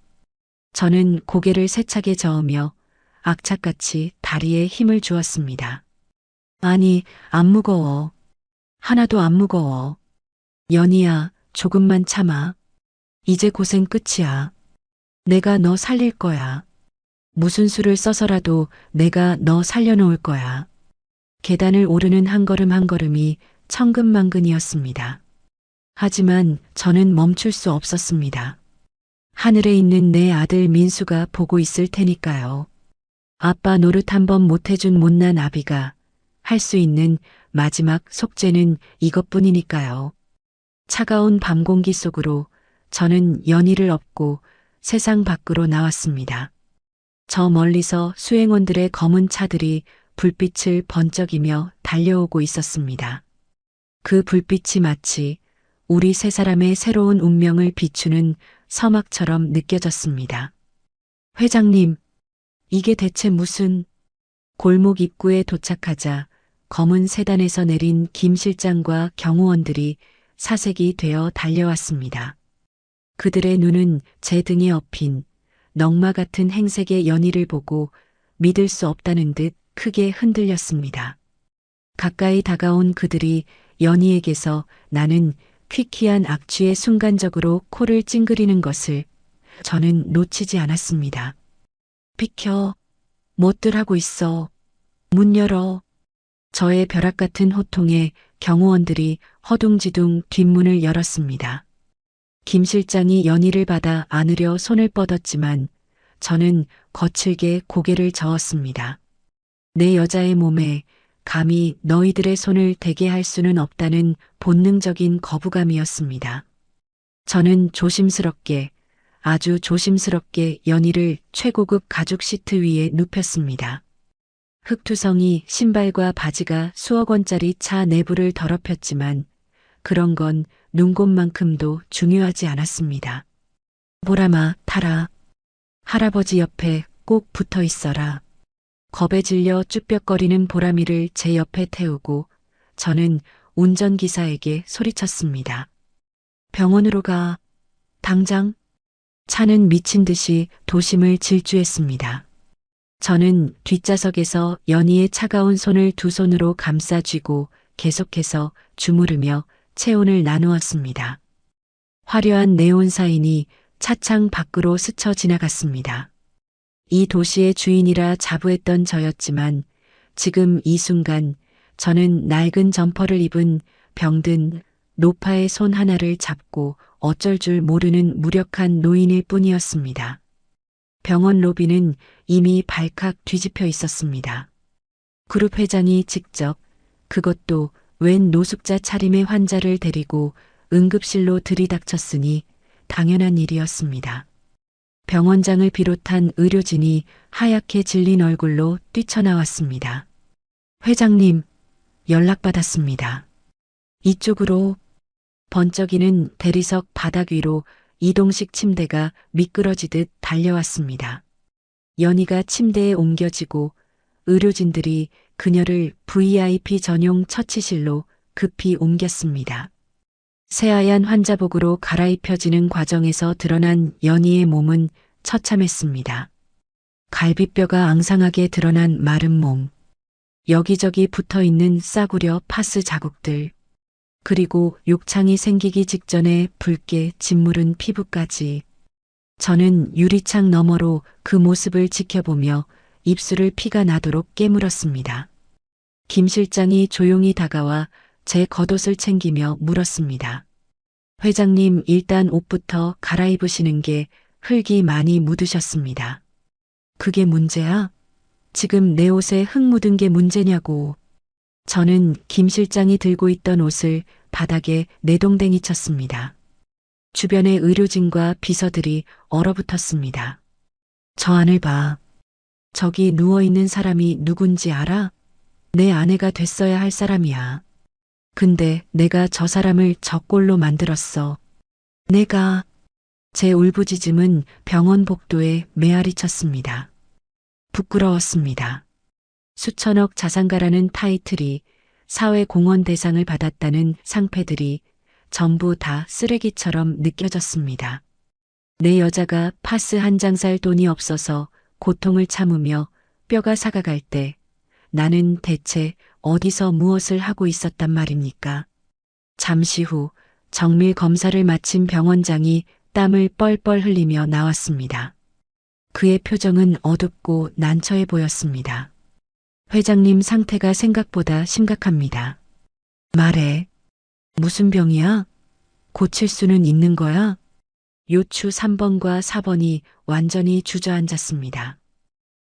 저는 고개를 세차게 저으며 악착같이 다리에 힘을 주었습니다. 아니, 안 무거워. 하나도 안 무거워. 연희야, 조금만 참아. 이제 고생 끝이야. 내가 너 살릴 거야. 무슨 수를 써서라도 내가 너 살려놓을 거야. 계단을 오르는 한 걸음 한 걸음이 천근만근이었습니다. 하지만 저는 멈출 수 없었습니다. 하늘에 있는 내 아들 민수가 보고 있을 테니까요. 아빠 노릇 한번 못해준 못난 아비가 할 수 있는 마지막 속죄는 이것뿐이니까요. 차가운 밤 공기 속으로 저는 연희를 업고 세상 밖으로 나왔습니다. 저 멀리서 수행원들의 검은 차들이 불빛을 번쩍이며 달려오고 있었습니다. 그 불빛이 마치 우리 세 사람의 새로운 운명을 비추는 서막처럼 느껴졌습니다. 회장님, 이게 대체 무슨... 골목 입구에 도착하자 검은 세단에서 내린 김 실장과 경호원들이 사색이 되어 달려왔습니다. 그들의 눈은 제 등에 엎인 넝마 같은 행색의 연희를 보고 믿을 수 없다는 듯 크게 흔들렸습니다. 가까이 다가온 그들이 연희에게서 나는 퀴퀴한 악취에 순간적으로 코를 찡그리는 것을 저는 놓치지 않았습니다. 비켜. 뭐들 하고 있어. 문 열어. 저의 벼락 같은 호통에 경호원들이 허둥지둥 뒷문을 열었습니다. 김 실장이 연희를 받아 안으려 손을 뻗었지만 저는 거칠게 고개를 저었습니다. 내 여자의 몸에 감히 너희들의 손을 대게 할 수는 없다는 본능적인 거부감이었습니다. 저는 조심스럽게, 아주 조심스럽게 연희를 최고급 가죽 시트 위에 눕혔습니다. 흙투성이 신발과 바지가 수억 원짜리 차 내부를 더럽혔지만 그런 건 눈곱만큼도 중요하지 않았습니다. 보람아, 타라. 할아버지 옆에 꼭 붙어 있어라. 겁에 질려 쭈뼛거리는 보람이를 제 옆에 태우고 저는 운전기사에게 소리쳤습니다. 병원으로 가. 당장. 차는 미친 듯이 도심을 질주했습니다. 저는 뒷좌석에서 연희의 차가운 손을 두 손으로 감싸 쥐고 계속해서 주무르며 체온을 나누었습니다. 화려한 네온 사인이 차창 밖으로 스쳐 지나갔습니다. 이 도시의 주인이라 자부했던 저였지만 지금 이 순간 저는 낡은 점퍼를 입은 병든 노파의 손 하나를 잡고 어쩔 줄 모르는 무력한 노인일 뿐이었습니다. 병원 로비는 이미 발칵 뒤집혀 있었습니다. 그룹 회장이 직접, 그것도 웬 노숙자 차림의 환자를 데리고 응급실로 들이닥쳤으니 당연한 일이었습니다. 병원장을 비롯한 의료진이 하얗게 질린 얼굴로 뛰쳐나왔습니다. 회장님, 연락받았습니다. 이쪽으로. 번쩍이는 대리석 바닥 위로 이동식 침대가 미끄러지듯 달려왔습니다. 연희가 침대에 옮겨지고 의료진들이 그녀를 VIP 전용 처치실로 급히 옮겼습니다. 새하얀 환자복으로 갈아입혀지는 과정에서 드러난 연희의 몸은 처참했습니다. 갈비뼈가 앙상하게 드러난 마른 몸, 여기저기 붙어있는 싸구려 파스 자국들, 그리고 욕창이 생기기 직전에 붉게 짓무른 피부까지. 저는 유리창 너머로 그 모습을 지켜보며 입술을 피가 나도록 깨물었습니다. 김 실장이 조용히 다가와 제 겉옷을 챙기며 물었습니다. 회장님, 일단 옷부터 갈아입으시는 게 흙이 많이 묻으셨습니다. 그게 문제야? 지금 내 옷에 흙 묻은 게 문제냐고. 저는 김 실장이 들고 있던 옷을 바닥에 내동댕이 쳤습니다. 주변의 의료진과 비서들이 얼어붙었습니다. 저 안을 봐. 저기 누워있는 사람이 누군지 알아? 내 아내가 됐어야 할 사람이야. 근데 내가 저 사람을 저 꼴로 만들었어. 내가. 제 울부짖음은 병원 복도에 메아리 쳤습니다. 부끄러웠습니다. 수천억 자산가라는 타이틀이, 사회공헌 대상을 받았다는 상패들이 전부 다 쓰레기처럼 느껴졌습니다. 내 여자가 파스 한 장 살 돈이 없어서 고통을 참으며 뼈가 삭아갈 때 나는 대체 어디서 무엇을 하고 있었단 말입니까? 잠시 후 정밀 검사를 마친 병원장이 땀을 뻘뻘 흘리며 나왔습니다. 그의 표정은 어둡고 난처해 보였습니다. 회장님 상태가 생각보다 심각합니다. 말해. 무슨 병이야? 고칠 수는 있는 거야? 요추 3번과 4번이 완전히 주저앉았습니다.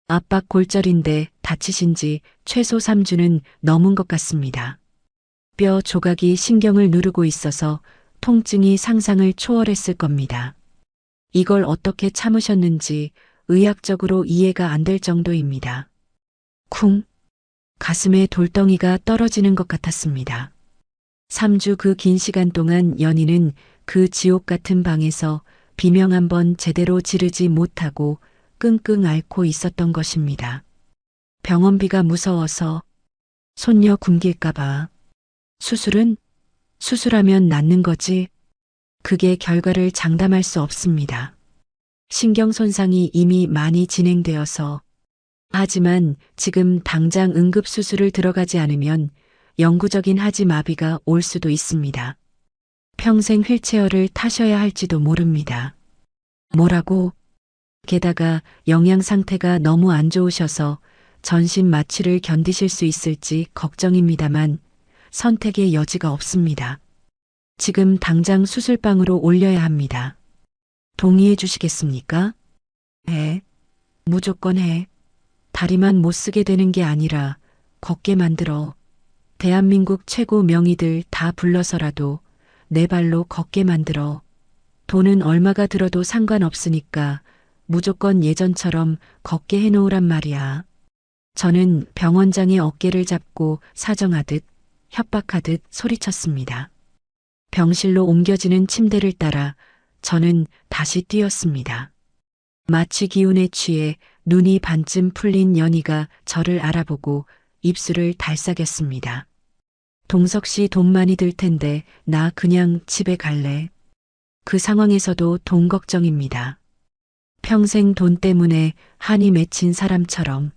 압박 골절인데 다치신 지 최소 3주는 넘은 것 같습니다. 뼈 조각이 신경을 누르고 있어서 통증이 상상을 초월했을 겁니다. 이걸 어떻게 참으셨는지 의학적으로 이해가 안 될 정도입니다. 쿵. 가슴에 돌덩이가 떨어지는 것 같았습니다. 3주 그 긴 시간 동안 연희는 그 지옥 같은 방에서 비명 한 번 제대로 지르지 못하고 끙끙 앓고 있었던 것입니다. 병원비가 무서워서, 손녀 굶길까봐. 수술하면 낫는 거지. 그게 결과를 장담할 수 없습니다. 신경 손상이 이미 많이 진행되어서. 하지만 지금 당장 응급수술을 들어가지 않으면 영구적인 하지마비가 올 수도 있습니다. 평생 휠체어를 타셔야 할지도 모릅니다. 뭐라고? 게다가 영양 상태가 너무 안 좋으셔서 전신 마취를 견디실 수 있을지 걱정입니다만 선택의 여지가 없습니다. 지금 당장 수술방으로 올려야 합니다. 동의해 주시겠습니까? 해. 무조건 해. 다리만 못 쓰게 되는 게 아니라 걷게 만들어. 대한민국 최고 명의들 다 불러서라도 내 발로 걷게 만들어. 돈은 얼마가 들어도 상관없으니까 무조건 예전처럼 걷게 해놓으란 말이야. 저는 병원장의 어깨를 잡고 사정하듯 협박하듯 소리쳤습니다. 병실로 옮겨지는 침대를 따라 저는 다시 뛰었습니다. 마취 기운에 취해 눈이 반쯤 풀린 연희가 저를 알아보고 입술을 달싹였습니다. 동석 씨 돈 많이 들 텐데 나 그냥 집에 갈래. 그 상황에서도 돈 걱정입니다. 평생 돈 때문에 한이 맺힌 사람처럼.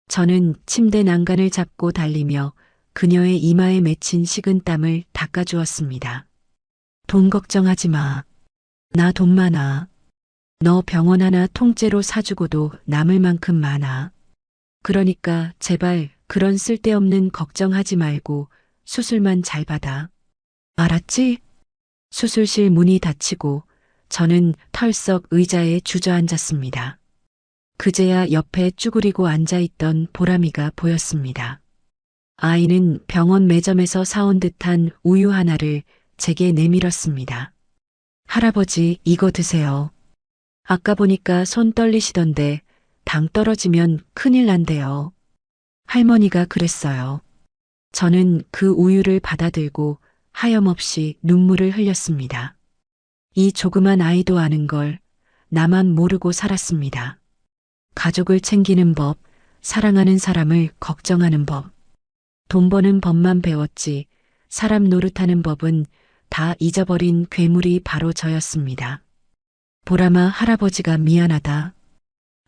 저는 침대 난간을 잡고 달리며 그녀의 이마에 맺힌 식은땀을 닦아주었습니다. 돈 걱정하지 마. 나 돈 많아. 너 병원 하나 통째로 사주고도 남을 만큼 많아. 그러니까 제발 그런 쓸데없는 걱정하지 말고 수술만 잘 받아. 알았지? 수술실 문이 닫히고 저는 털썩 의자에 주저앉았습니다. 그제야 옆에 쭈그리고 앉아있던 보람이가 보였습니다. 아이는 병원 매점에서 사온 듯한 우유 하나를 제게 내밀었습니다. 할아버지, 이거 드세요. 아까 보니까 손 떨리시던데 당 떨어지면 큰일 난대요. 할머니가 그랬어요. 저는 그 우유를 받아들고 하염없이 눈물을 흘렸습니다. 이 조그만 아이도 아는 걸 나만 모르고 살았습니다. 가족을 챙기는 법, 사랑하는 사람을 걱정하는 법, 돈 버는 법만 배웠지 사람 노릇하는 법은 다 잊어버린 괴물이 바로 저였습니다. 보람아, 할아버지가 미안하다.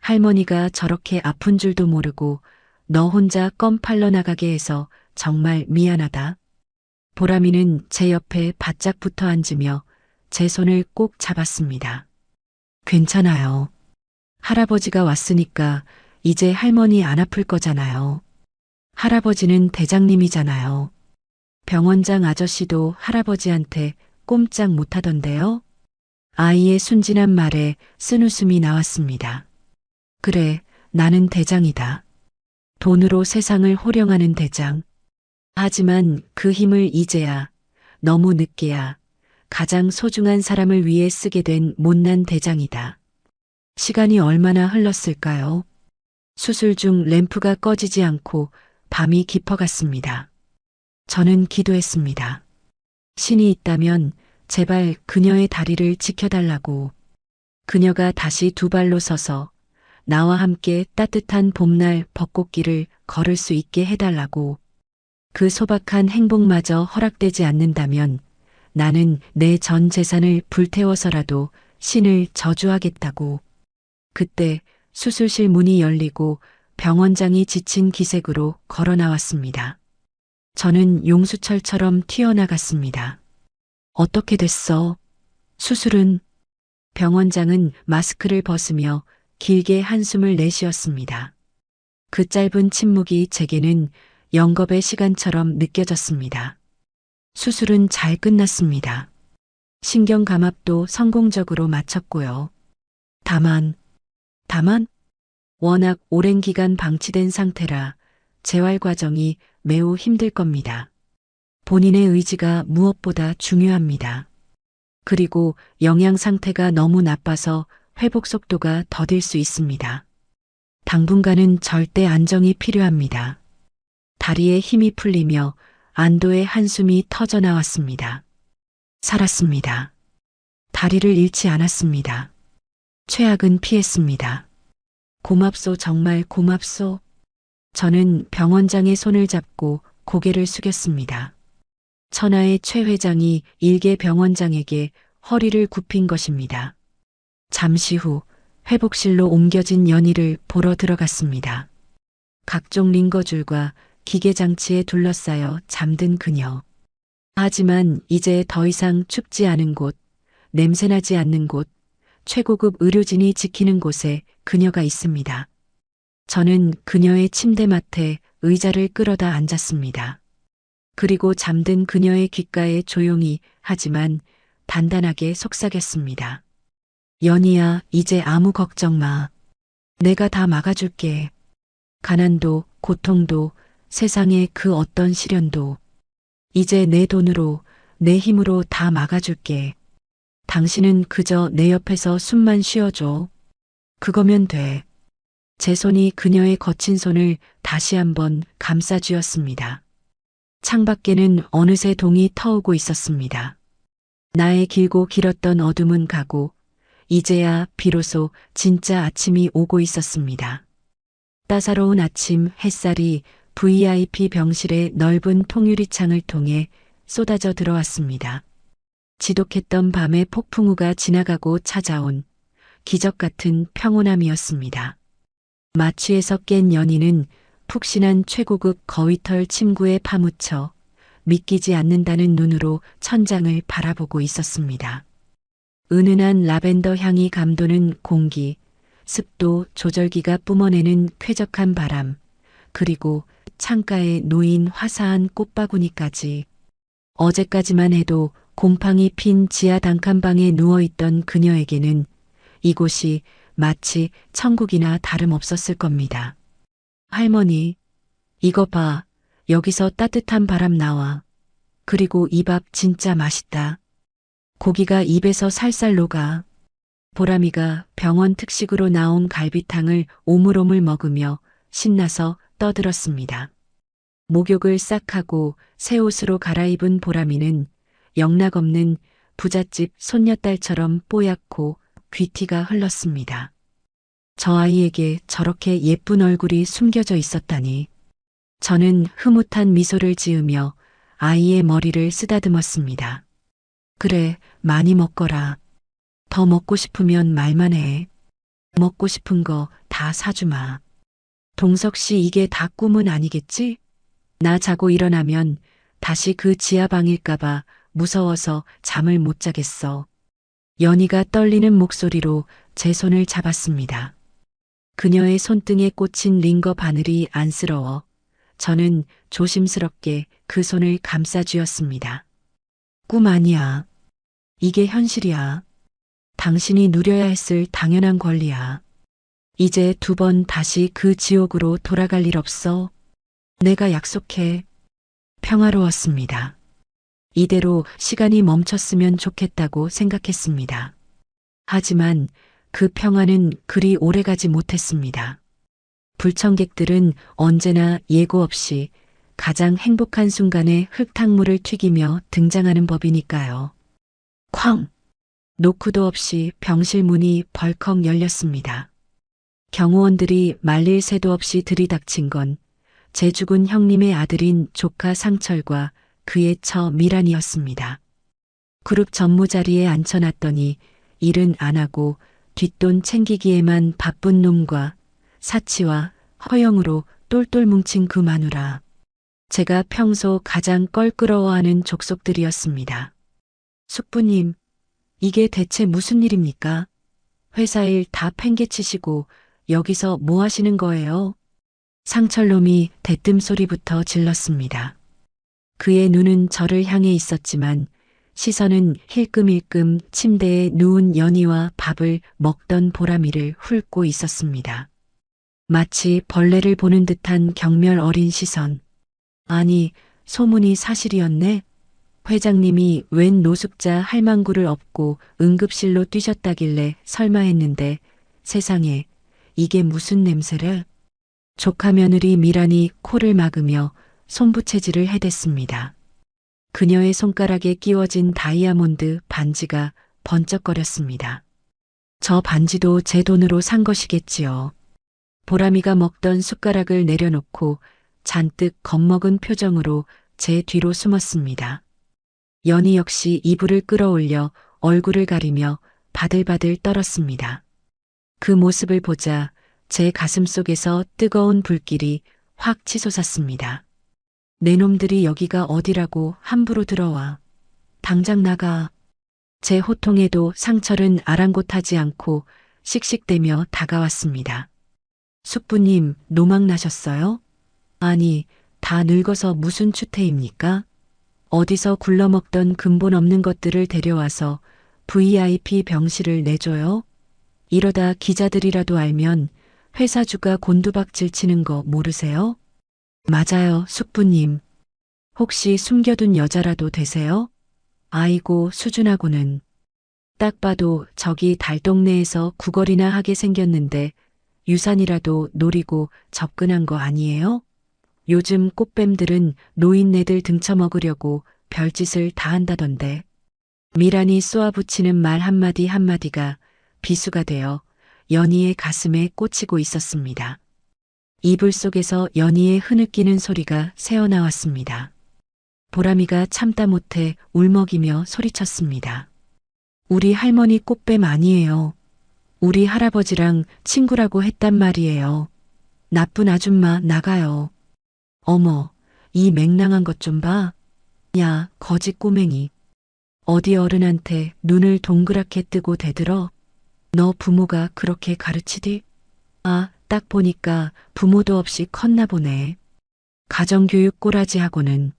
할머니가 저렇게 아픈 줄도 모르고 너 혼자 껌 팔러 나가게 해서 정말 미안하다. 보람이는 제 옆에 바짝 붙어 앉으며 제 손을 꼭 잡았습니다. 괜찮아요. 할아버지가 왔으니까 이제 할머니 안 아플 거잖아요. 할아버지는 대장님이잖아요. 병원장 아저씨도 할아버지한테 꼼짝 못하던데요. 아이의 순진한 말에 쓴웃음이 나왔습니다. 그래, 나는 대장이다. 돈으로 세상을 호령하는 대장. 하지만 그 힘을 이제야, 너무 늦게야, 가장 소중한 사람을 위해 쓰게 된 못난 대장이다. 시간이 얼마나 흘렀을까요? 수술 중 램프가 꺼지지 않고 밤이 깊어갔습니다. 저는 기도했습니다. 신이 있다면 제발 그녀의 다리를 지켜달라고. 그녀가 다시 두 발로 서서 나와 함께 따뜻한 봄날 벚꽃길을 걸을 수 있게 해달라고. 그 소박한 행복마저 허락되지 않는다면 나는 내 전 재산을 불태워서라도 신을 저주하겠다고. 그때 수술실 문이 열리고 병원장이 지친 기색으로 걸어 나왔습니다. 저는 용수철처럼 튀어나갔습니다. 어떻게 됐어? 수술은? 병원장은 마스크를 벗으며 길게 한숨을 내쉬었습니다. 그 짧은 침묵이 제게는 영겁의 시간처럼 느껴졌습니다. 수술은 잘 끝났습니다. 신경감압도 성공적으로 마쳤고요. 다만 워낙 오랜 기간 방치된 상태라 재활 과정이 매우 힘들 겁니다. 본인의 의지가 무엇보다 중요합니다. 그리고 영양 상태가 너무 나빠서 회복 속도가 더딜 수 있습니다. 당분간은 절대 안정이 필요합니다. 다리에 힘이 풀리며 안도의 한숨이 터져 나왔습니다. 살았습니다. 다리를 잃지 않았습니다. 최악은 피했습니다. 고맙소, 정말 고맙소. 저는 병원장의 손을 잡고 고개를 숙였습니다. 천하의 최 회장이 일개 병원장에게 허리를 굽힌 것입니다. 잠시 후 회복실로 옮겨진 연희를 보러 들어갔습니다. 각종 링거줄과 기계장치에 둘러싸여 잠든 그녀. 하지만 이제 더 이상 춥지 않은 곳, 냄새나지 않는 곳, 최고급 의료진이 지키는 곳에 그녀가 있습니다. 저는 그녀의 침대맡에 의자를 끌어다 앉았습니다. 그리고 잠든 그녀의 귓가에 조용히 하지만 단단하게 속삭였습니다. 연희야, 이제 아무 걱정 마. 내가 다 막아줄게. 가난도, 고통도, 세상의 그 어떤 시련도 이제 내 돈으로, 내 힘으로 다 막아줄게. 당신은 그저 내 옆에서 숨만 쉬어줘. 그거면 돼. 제 손이 그녀의 거친 손을 다시 한번 감싸쥐었습니다. 창밖에는 어느새 동이 터오고 있었습니다. 나의 길고 길었던 어둠은 가고 이제야 비로소 진짜 아침이 오고 있었습니다. 따사로운 아침 햇살이 VIP 병실의 넓은 통유리창을 통해 쏟아져 들어왔습니다. 지독했던 밤의 폭풍우가 지나가고 찾아온 기적 같은 평온함이었습니다. 마취에서 깬 연희는 푹신한 최고급 거위털 침구에 파묻혀 믿기지 않는다는 눈으로 천장을 바라보고 있었습니다. 은은한 라벤더 향이 감도는 공기, 습도 조절기가 뿜어내는 쾌적한 바람, 그리고 창가에 놓인 화사한 꽃바구니까지. 어제까지만 해도 곰팡이 핀 지하 단칸방에 누워있던 그녀에게는 이곳이 마치 천국이나 다름없었을 겁니다. 할머니, 이거 봐. 여기서 따뜻한 바람 나와. 그리고 이 밥 진짜 맛있다. 고기가 입에서 살살 녹아. 보람이가 병원 특식으로 나온 갈비탕을 오물오물 먹으며 신나서 떠들었습니다. 목욕을 싹 하고 새 옷으로 갈아입은 보람이는 영락없는 부잣집 손녀딸처럼 뽀얗고 귀티가 흘렀습니다. 저 아이에게 저렇게 예쁜 얼굴이 숨겨져 있었다니. 저는 흐뭇한 미소를 지으며 아이의 머리를 쓰다듬었습니다. 그래, 많이 먹거라. 더 먹고 싶으면 말만 해. 먹고 싶은 거 다 사주마. 동석 씨, 이게 다 꿈은 아니겠지? 나 자고 일어나면 다시 그 지하방일까봐 무서워서 잠을 못 자겠어. 연희가 떨리는 목소리로 제 손을 잡았습니다. 그녀의 손등에 꽂힌 링거 바늘이 안쓰러워 저는 조심스럽게 그 손을 감싸쥐었습니다. 꿈 아니야. 이게 현실이야. 당신이 누려야 했을 당연한 권리야. 이제 2번 다시 그 지옥으로 돌아갈 일 없어. 내가 약속해. 평화로웠습니다. 이대로 시간이 멈췄으면 좋겠다고 생각했습니다. 하지만 그 평화는 그리 오래가지 못했습니다. 불청객들은 언제나 예고 없이 가장 행복한 순간에 흙탕물을 튀기며 등장하는 법이니까요. 쾅! 노크도 없이 병실 문이 벌컥 열렸습니다. 경호원들이 말릴 새도 없이 들이닥친 건 제 죽은 형님의 아들인 조카 상철과 그의 처 미란이었습니다. 그룹 전무자리에 앉혀놨더니 일은 안 하고 뒷돈 챙기기에만 바쁜 놈과 사치와 허영으로 똘똘 뭉친 그 마누라. 제가 평소 가장 껄끄러워하는 족속들이었습니다. 숙부님, 이게 대체 무슨 일입니까? 회사 일 다 팽개치시고 여기서 뭐 하시는 거예요? 상철놈이 대뜸 소리부터 질렀습니다. 그의 눈은 저를 향해 있었지만 시선은 힐끔힐끔 침대에 누운 연희와 밥을 먹던 보람이를 훑고 있었습니다. 마치 벌레를 보는 듯한 경멸 어린 시선. 아니, 소문이 사실이었네? 회장님이 웬 노숙자 할망구를 업고 응급실로 뛰셨다길래 설마 했는데 세상에 이게 무슨 냄새래? 조카 며느리 미란이 코를 막으며 손부채질을 해댔습니다. 그녀의 손가락에 끼워진 다이아몬드 반지가 번쩍거렸습니다. 저 반지도 제 돈으로 산 것이겠지요. 보람이가 먹던 숟가락을 내려놓고 잔뜩 겁먹은 표정으로 제 뒤로 숨었습니다. 연희 역시 이불을 끌어올려 얼굴을 가리며 바들바들 떨었습니다. 그 모습을 보자 제 가슴 속에서 뜨거운 불길이 확 치솟았습니다. 내 놈들이 여기가 어디라고 함부로 들어와. 당장 나가. 제 호통에도 상철은 아랑곳하지 않고 씩씩대며 다가왔습니다. 숙부님, 노망 나셨어요? 아니, 다 늙어서 무슨 추태입니까? 어디서 굴러먹던 근본 없는 것들을 데려와서 VIP 병실을 내줘요? 이러다 기자들이라도 알면 회사주가 곤두박질 치는 거 모르세요? 맞아요, 숙부님. 혹시 숨겨둔 여자라도 되세요? 아이고, 수준하고는. 딱 봐도 저기 달동네에서 구걸이나 하게 생겼는데 유산이라도 노리고 접근한 거 아니에요? 요즘 꽃뱀들은 노인네들 등쳐먹으려고 별짓을 다 한다던데. 미란이 쏘아붙이는 말 한마디 한마디가 비수가 되어 연희의 가슴에 꽂히고 있었습니다. 이불 속에서 연희의 흐느끼는 소리가 새어나왔습니다. 보람이가 참다 못해 울먹이며 소리쳤습니다. 우리 할머니 꽃뱀 아니에요. 우리 할아버지랑 친구라고 했단 말이에요. 나쁜 아줌마 나가요. 어머, 이 맹랑한 것 좀 봐. 야, 거지 꼬맹이. 어디 어른한테 눈을 동그랗게 뜨고 대들어? 너 부모가 그렇게 가르치디? 아, 딱 보니까 부모도 없이 컸나 보네. 가정교육 꼬라지하고는.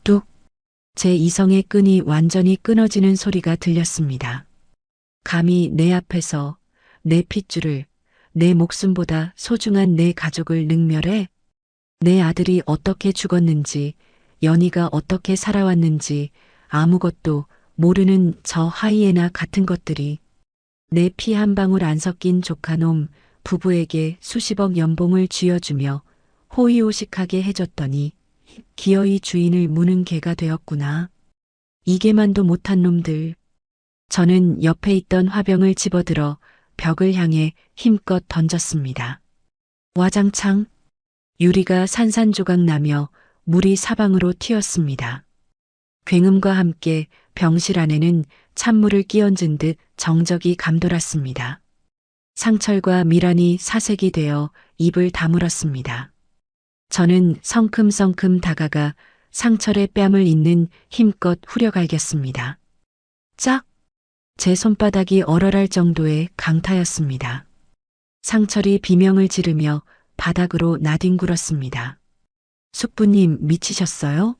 뚝. 제 이성의 끈이 완전히 끊어지는 소리가 들렸습니다. 감히 내 앞에서 내 핏줄을, 내 목숨보다 소중한 내 가족을 능멸해? 내 아들이 어떻게 죽었는지, 연희가 어떻게 살아왔는지 아무것도 모르는 저 하이에나 같은 것들이 내 피 한 방울 안 섞인 조카놈 부부에게 수십억 연봉을 쥐어주며 호의호식하게 해줬더니 기어이 주인을 무는 개가 되었구나. 이게만도 못한 놈들. 저는 옆에 있던 화병을 집어들어 벽을 향해 힘껏 던졌습니다. 와장창 유리가 산산조각 나며 물이 사방으로 튀었습니다. 굉음과 함께 병실 안에는 찬물을 끼얹은 듯 정적이 감돌았습니다. 상철과 미란이 사색이 되어 입을 다물었습니다. 저는 성큼성큼 다가가 상철의 뺨을 잇는 힘껏 후려갈겼습니다. 짝! 제 손바닥이 얼얼할 정도의 강타였습니다. 상철이 비명을 지르며 바닥으로 나뒹굴었습니다. 숙부님 미치셨어요?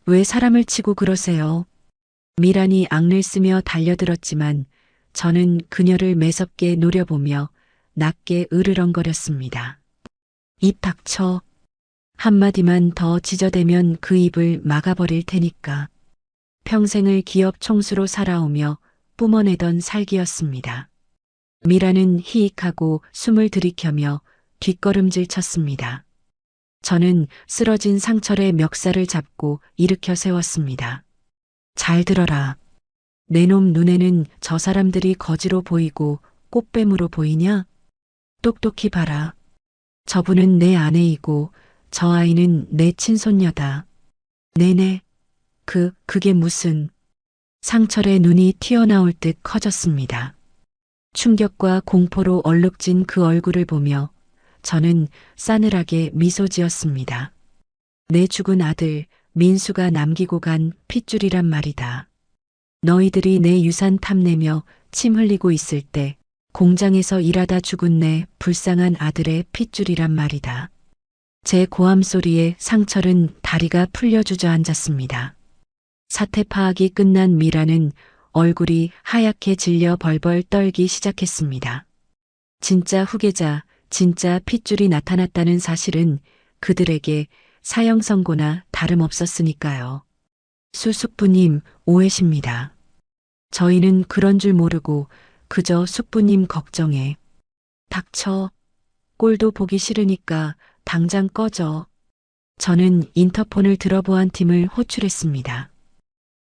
왜 사람을 치고 그러세요? 미란이 악을 쓰며 달려들었지만 저는 그녀를 매섭게 노려보며 낮게 으르렁거렸습니다. 입 닥쳐. 한마디만 더 지저대면 그 입을 막아버릴 테니까. 평생을 기업 총수로 살아오며 뿜어내던 살기였습니다. 미라는 히익하고 숨을 들이켜며 뒷걸음질 쳤습니다. 저는 쓰러진 상철의 멱살을 잡고 일으켜 세웠습니다. 잘 들어라. 내 놈 눈에는 저 사람들이 거지로 보이고 꽃뱀으로 보이냐? 똑똑히 봐라. 저분은 내 아내이고 저 아이는 내 친손녀다. 네네. 그게 무슨... 상철의 눈이 튀어나올 듯 커졌습니다. 충격과 공포로 얼룩진 그 얼굴을 보며 저는 싸늘하게 미소 지었습니다. 내 죽은 아들 민수가 남기고 간 핏줄이란 말이다. 너희들이 내 유산 탐내며 침 흘리고 있을 때 공장에서 일하다 죽은 내 불쌍한 아들의 핏줄이란 말이다. 제 고함 소리에 상철은 다리가 풀려 주저앉았습니다. 사태 파악이 끝난 미라는 얼굴이 하얗게 질려 벌벌 떨기 시작했습니다. 진짜 후계자, 진짜 핏줄이 나타났다는 사실은 그들에게 사형 선고나 다름없었으니까요. 숙부님 오해십니다. 저희는 그런 줄 모르고 그저 숙부님 걱정에. 닥쳐. 꼴도 보기 싫으니까 당장 꺼져. 저는 인터폰을 들어 보안팀을 호출했습니다.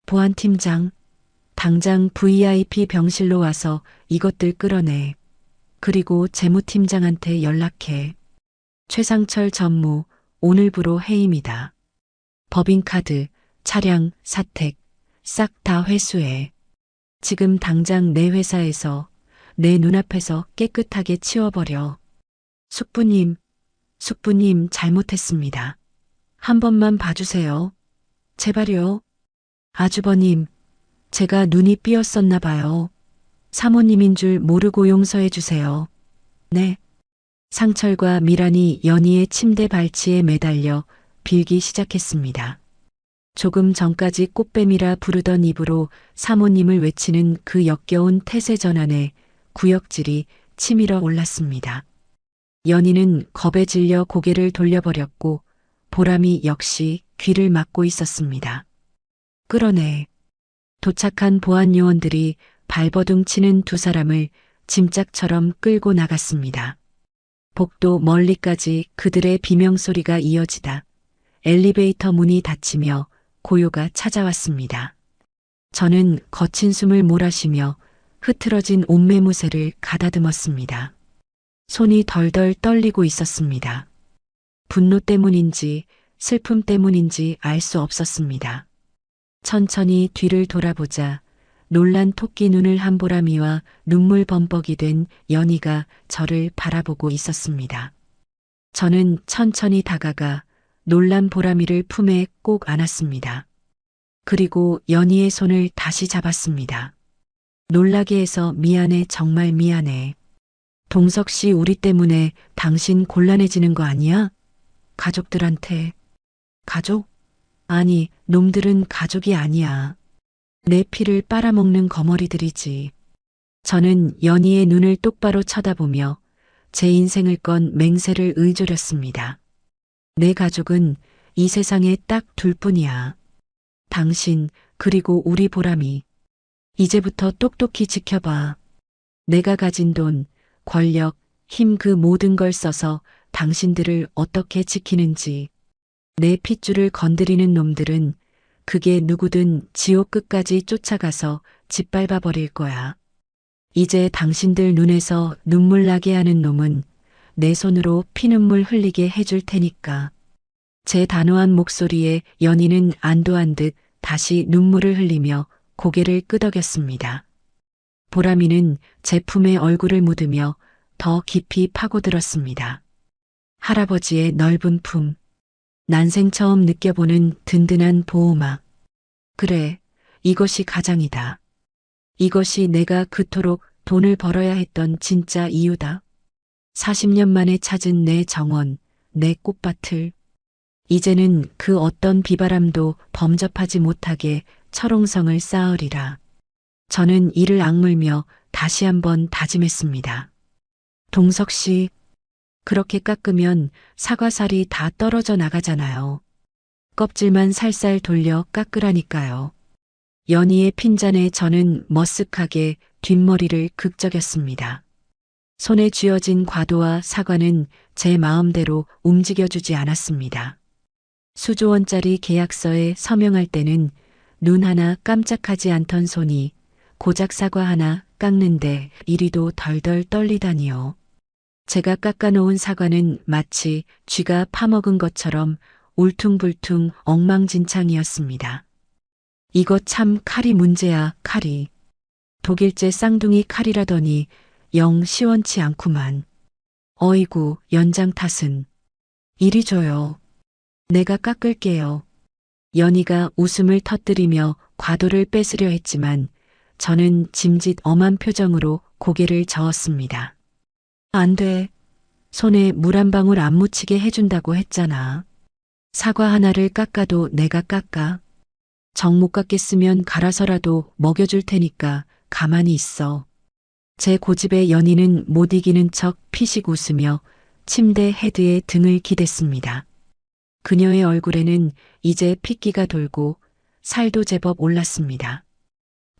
보안팀장, 당장 VIP 병실로 와서 이것들 끌어내. 그리고 재무팀장한테 연락해. 최상철 전무, 오늘부로 해임이다. 법인카드, 차량, 사택, 싹 다 회수해. 지금 당장 내 회사에서, 내 눈앞에서 깨끗하게 치워버려. 숙부님 잘못했습니다. 한 번만 봐주세요. 제발요. 아주버님, 제가 눈이 삐었었나 봐요. 사모님인 줄 모르고 용서해 주세요. 네. 상철과 미란이 연희의 침대 발치에 매달려 빌기 시작했습니다. 조금 전까지 꽃뱀이라 부르던 입으로 사모님을 외치는 그 역겨운 태세 전환에 구역질이 치밀어 올랐습니다. 연희는 겁에 질려 고개를 돌려버렸고 보람이 역시 귀를 막고 있었습니다. 끌어내. 도착한 보안 요원들이 발버둥 치는 두 사람을 짐짝처럼 끌고 나갔습니다. 복도 멀리까지 그들의 비명소리가 이어지다 엘리베이터 문이 닫히며 고요가 찾아왔습니다. 저는 거친 숨을 몰아쉬며 흐트러진 옷매무새를 가다듬었습니다. 손이 덜덜 떨리고 있었습니다. 분노 때문인지 슬픔 때문인지 알 수 없었습니다. 천천히 뒤를 돌아보자 놀란 토끼 눈을 한 보람이와 눈물 범벅이 된 연희가 저를 바라보고 있었습니다. 저는 천천히 다가가 놀란 보람이를 품에 꼭 안았습니다. 그리고 연희의 손을 다시 잡았습니다. 놀라게 해서 미안해, 정말 미안해. 동석 씨 우리 때문에 당신 곤란해지는 거 아니야? 가족들한테. 가족? 아니, 놈들은 가족이 아니야. 내 피를 빨아먹는 거머리들이지. 저는 연희의 눈을 똑바로 쳐다보며 제 인생을 건 맹세를 의조렸습니다. 내 가족은 이 세상에 딱 둘뿐이야. 당신, 그리고 우리 보람이. 이제부터 똑똑히 지켜봐. 내가 가진 돈, 권력, 힘 그 모든 걸 써서 당신들을 어떻게 지키는지. 내 핏줄을 건드리는 놈들은 그게 누구든 지옥 끝까지 쫓아가서 짓밟아 버릴 거야. 이제 당신들 눈에서 눈물 나게 하는 놈은 내 손으로 피눈물 흘리게 해줄 테니까. 제 단호한 목소리에 연희는 안도한 듯 다시 눈물을 흘리며 고개를 끄덕였습니다. 보람이는 제 품에 얼굴을 묻으며 더 깊이 파고들었습니다. 할아버지의 넓은 품. 난생 처음 느껴보는 든든한 보호막. 그래, 이것이 가장이다. 이것이 내가 그토록 돈을 벌어야 했던 진짜 이유다. 40년 만에 찾은 내 정원, 내 꽃밭을. 이제는 그 어떤 비바람도 범접하지 못하게 철옹성을 쌓으리라. 저는 이를 악물며 다시 한번 다짐했습니다. 동석 씨, 그렇게 깎으면 사과살이 다 떨어져 나가잖아요. 껍질만 살살 돌려 깎으라니까요. 연희의 핀잔에 저는 머쓱하게 뒷머리를 극적였습니다. 손에 쥐어진 과도와 사과는 제 마음대로 움직여주지 않았습니다. 수조원짜리 계약서에 서명할 때는 눈 하나 깜짝하지 않던 손이 고작 사과 하나 깎는데 이리도 덜덜 떨리다니요. 제가 깎아놓은 사과는 마치 쥐가 파먹은 것처럼 울퉁불퉁 엉망진창이었습니다. 이거 참 칼이 문제야, 칼이. 독일제 쌍둥이 칼이라더니 영 시원치 않구만. 어이구, 연장 탓은. 이리 줘요. 내가 깎을게요. 연희가 웃음을 터뜨리며 과도를 뺏으려 했지만 저는 짐짓 엄한 표정으로 고개를 저었습니다. 안 돼. 손에 물 한 방울 안 묻히게 해준다고 했잖아. 사과 하나를 깎아도 내가 깎아. 정 못 깎겠으면 갈아서라도 먹여줄 테니까 가만히 있어. 제 고집에 연희는 못 이기는 척 피식 웃으며 침대 헤드에 등을 기댔습니다. 그녀의 얼굴에는 이제 핏기가 돌고 살도 제법 올랐습니다.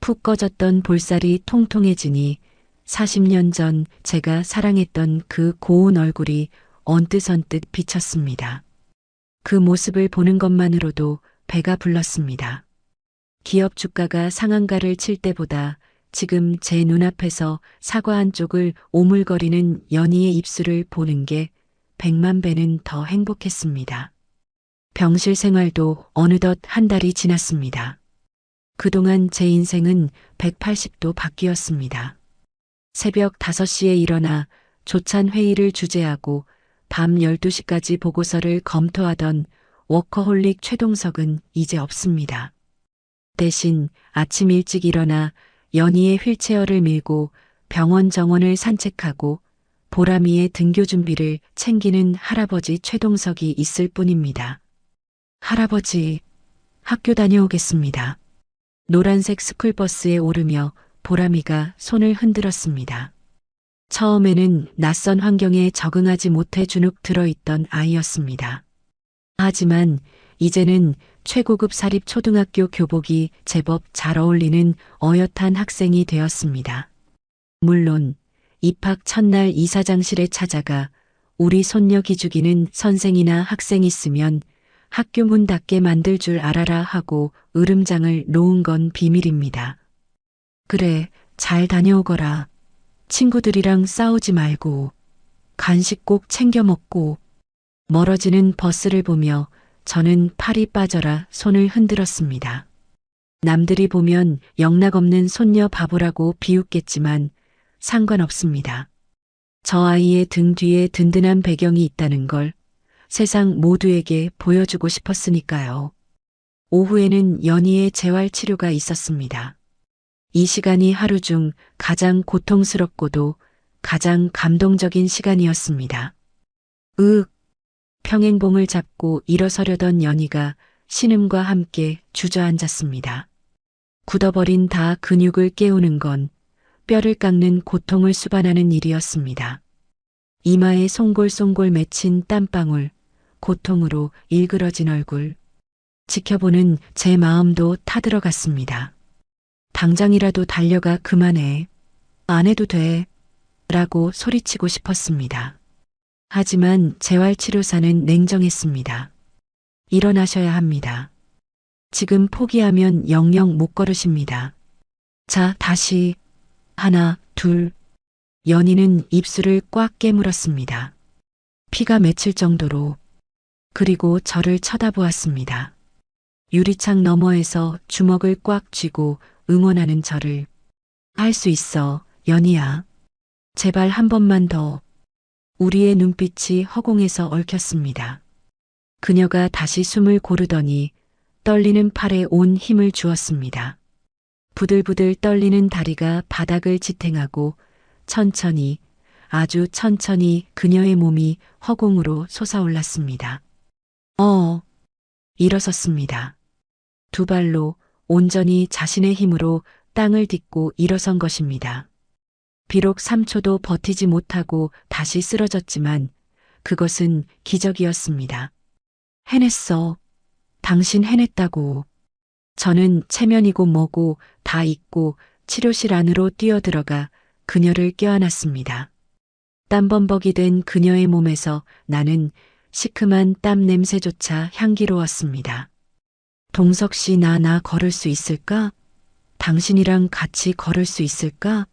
푹 꺼졌던 볼살이 통통해지니 40년 전 제가 사랑했던 그 고운 얼굴이 언뜻언뜻 비쳤습니다. 그 모습을 보는 것만으로도 배가 불렀습니다. 기업 주가가 상한가를 칠 때보다 지금 제 눈앞에서 사과 한쪽을 오물거리는 연희의 입술을 보는 게 100만 배는 더 행복했습니다. 병실 생활도 어느덧 한 달이 지났습니다. 그동안 제 인생은 180도 바뀌었습니다. 새벽 5시에 일어나 조찬 회의를 주재하고 밤 12시까지 보고서를 검토하던 워커홀릭 최동석은 이제 없습니다. 대신 아침 일찍 일어나 연희의 휠체어를 밀고 병원 정원을 산책하고 보람이의 등교 준비를 챙기는 할아버지 최동석이 있을 뿐입니다. 할아버지, 학교 다녀오겠습니다. 노란색 스쿨버스에 오르며 보람이가 손을 흔들었습니다. 처음에는 낯선 환경에 적응하지 못해 주눅 들어있던 아이였습니다. 하지만 이제는 최고급 사립 초등학교 교복이 제법 잘 어울리는 어엿한 학생이 되었습니다. 물론 입학 첫날 이사장실에 찾아가 우리 손녀 기죽이는 선생이나 학생 있으면 학교 문 닫게 만들 줄 알아라 하고 으름장을 놓은 건 비밀입니다. 그래, 잘 다녀오거라. 친구들이랑 싸우지 말고 간식 꼭 챙겨 먹고. 멀어지는 버스를 보며 저는 팔이 빠져라 손을 흔들었습니다. 남들이 보면 영락없는 손녀 바보라고 비웃겠지만 상관없습니다. 저 아이의 등 뒤에 든든한 배경이 있다는 걸 세상 모두에게 보여주고 싶었으니까요. 오후에는 연희의 재활치료가 있었습니다. 이 시간이 하루 중 가장 고통스럽고도 가장 감동적인 시간이었습니다. 평행봉을 잡고 일어서려던 연희가 신음과 함께 주저앉았습니다. 굳어버린 다 근육을 깨우는 건 뼈를 깎는 고통을 수반하는 일이었습니다. 이마에 송골송골 맺힌 땀방울, 고통으로 일그러진 얼굴. 지켜보는 제 마음도 타들어갔습니다. 당장이라도 달려가 그만해. 안 해도 돼. 라고 소리치고 싶었습니다. 하지만 재활치료사는 냉정했습니다. 일어나셔야 합니다. 지금 포기하면 영영 못 걸으십니다. 자, 다시. 하나, 둘. 연희는 입술을 꽉 깨물었습니다. 피가 맺힐 정도로. 그리고 저를 쳐다보았습니다. 유리창 너머에서 주먹을 꽉 쥐고 응원하는 저를. 할 수 있어, 연희야. 제발 한 번만 더. 우리의 눈빛이 허공에서 얽혔습니다. 그녀가 다시 숨을 고르더니 떨리는 팔에 온 힘을 주었습니다. 부들부들 떨리는 다리가 바닥을 지탱하고 천천히, 아주 천천히 그녀의 몸이 허공으로 솟아올랐습니다. 일어섰습니다. 두 발로 온전히 자신의 힘으로 땅을 딛고 일어선 것입니다. 비록 3초도 버티지 못하고 다시 쓰러졌지만 그것은 기적이었습니다. 해냈어. 당신 해냈다고. 저는 체면이고 뭐고 다 잊고 치료실 안으로 뛰어들어가 그녀를 껴안았습니다. 땀범벅이 된 그녀의 몸에서 나는 시큼한 땀 냄새조차 향기로웠습니다. 동석 씨, 나 걸을 수 있을까? 당신이랑 같이 걸을 수 있을까?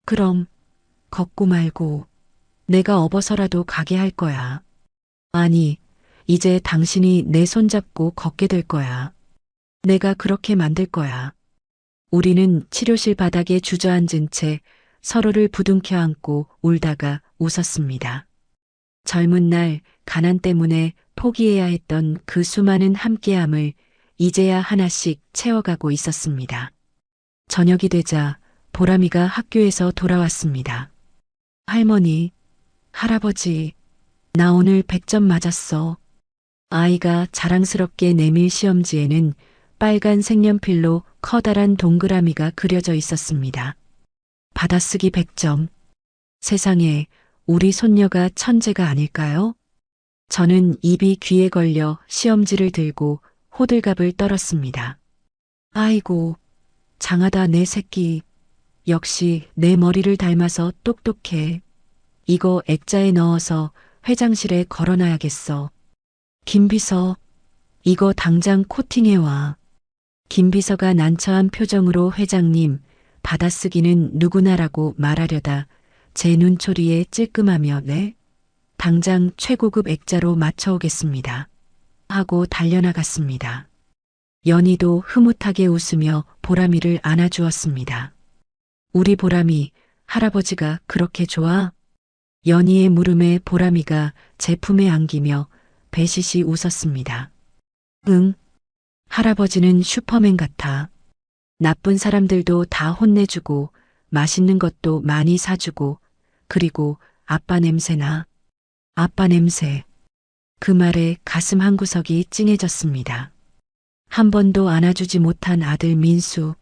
그럼 걷고 말고 내가 업어서라도 가게 할 거야. 아니, 이제 당신이 내 손 잡고 걷게 될 거야. 내가 그렇게 만들 거야. 우리는 치료실 바닥에 주저앉은 채 서로를 부둥켜 안고 울다가 웃었습니다. 젊은 날 가난 때문에 포기해야 했던 그 수많은 함께함을 이제야 하나씩 채워가고 있었습니다. 저녁이 되자 보람이가 학교에서 돌아왔습니다. 할머니, 할아버지, 나 오늘 100점 맞았어. 아이가 자랑스럽게 내밀 시험지에는 빨간 색연필로 커다란 동그라미가 그려져 있었습니다. 받아쓰기 100점. 세상에, 우리 손녀가 천재가 아닐까요? 저는 입이 귀에 걸려 시험지를 들고 호들갑을 떨었습니다. 아이고, 장하다 내 새끼. 역시 내 머리를 닮아서 똑똑해. 이거 액자에 넣어서 회장실에 걸어놔야겠어. 김비서, 이거 당장 코팅해와. 김비서가 난처한 표정으로 회장님, 받아쓰기는 누구나라고 말하려다 제 눈초리에 찔끔하며 네? 당장 최고급 액자로 맞춰오겠습니다. 하고 달려나갔습니다. 연희도 흐뭇하게 웃으며 보람이를 안아주었습니다. 우리 보람이 할아버지가 그렇게 좋아? 연희의 물음에 보람이가 제 품에 안기며 배시시 웃었습니다. 응, 할아버지는 슈퍼맨 같아. 나쁜 사람들도 다 혼내주고 맛있는 것도 많이 사주고 그리고 아빠 냄새나. 아빠 냄새. 그 말에 가슴 한구석이 찡해졌습니다. 한 번도 안아주지 못한 아들 민수.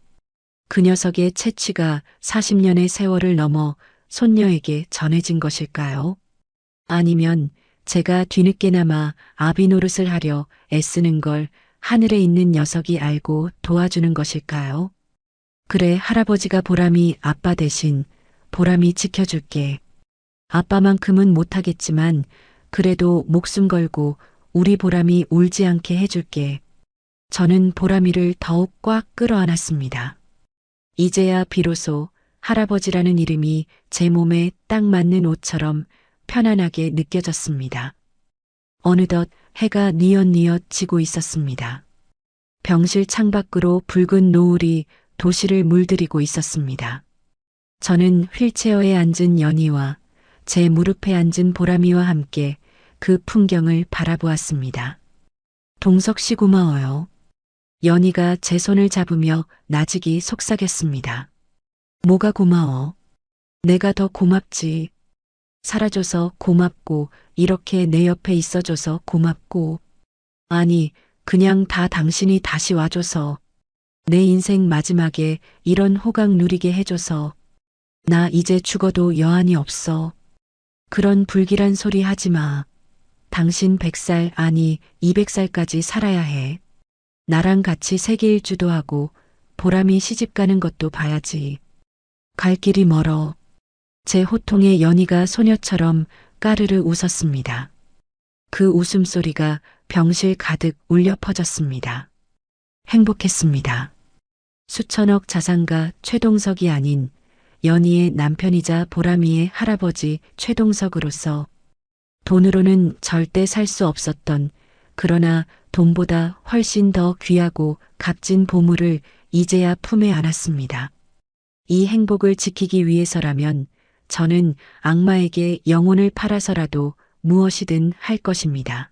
그 녀석의 채취가 40년의 세월을 넘어 손녀에게 전해진 것일까요? 아니면 제가 뒤늦게나마 아비 노릇을 하려 애쓰는 걸 하늘에 있는 녀석이 알고 도와주는 것일까요? 그래, 할아버지가 보람이 아빠 대신 보람이 지켜줄게. 아빠만큼은 못하겠지만 그래도 목숨 걸고 우리 보람이 울지 않게 해줄게. 저는 보람이를 더욱 꽉 끌어안았습니다. 이제야 비로소 할아버지라는 이름이 제 몸에 딱 맞는 옷처럼 편안하게 느껴졌습니다. 어느덧 해가 뉘엿뉘엿 지고 있었습니다. 병실 창밖으로 붉은 노을이 도시를 물들이고 있었습니다. 저는 휠체어에 앉은 연희와 제 무릎에 앉은 보람이와 함께 그 풍경을 바라보았습니다. 동석 씨 고마워요. 연희가 제 손을 잡으며 나직이 속삭였습니다. 뭐가 고마워? 내가 더 고맙지. 살아줘서 고맙고 이렇게 내 옆에 있어줘서 고맙고 아니 그냥 다 당신이 다시 와줘서 내 인생 마지막에 이런 호강 누리게 해줘서 나 이제 죽어도 여한이 없어. 그런 불길한 소리 하지 마. 당신 100살 아니 200살까지 살아야 해. 나랑 같이 세계 일주도 하고 보람이 시집 가는 것도 봐야지. 갈 길이 멀어. 제 호통에 연희가 소녀처럼 까르르 웃었습니다. 그 웃음소리가 병실 가득 울려 퍼졌습니다. 행복했습니다. 수천억 자산가 최동석이 아닌 연희의 남편이자 보람이의 할아버지 최동석으로서 돈으로는 절대 살 수 없었던, 그러나 돈보다 훨씬 더 귀하고 값진 보물을 이제야 품에 안았습니다. 이 행복을 지키기 위해서라면 저는 악마에게 영혼을 팔아서라도 무엇이든 할 것입니다.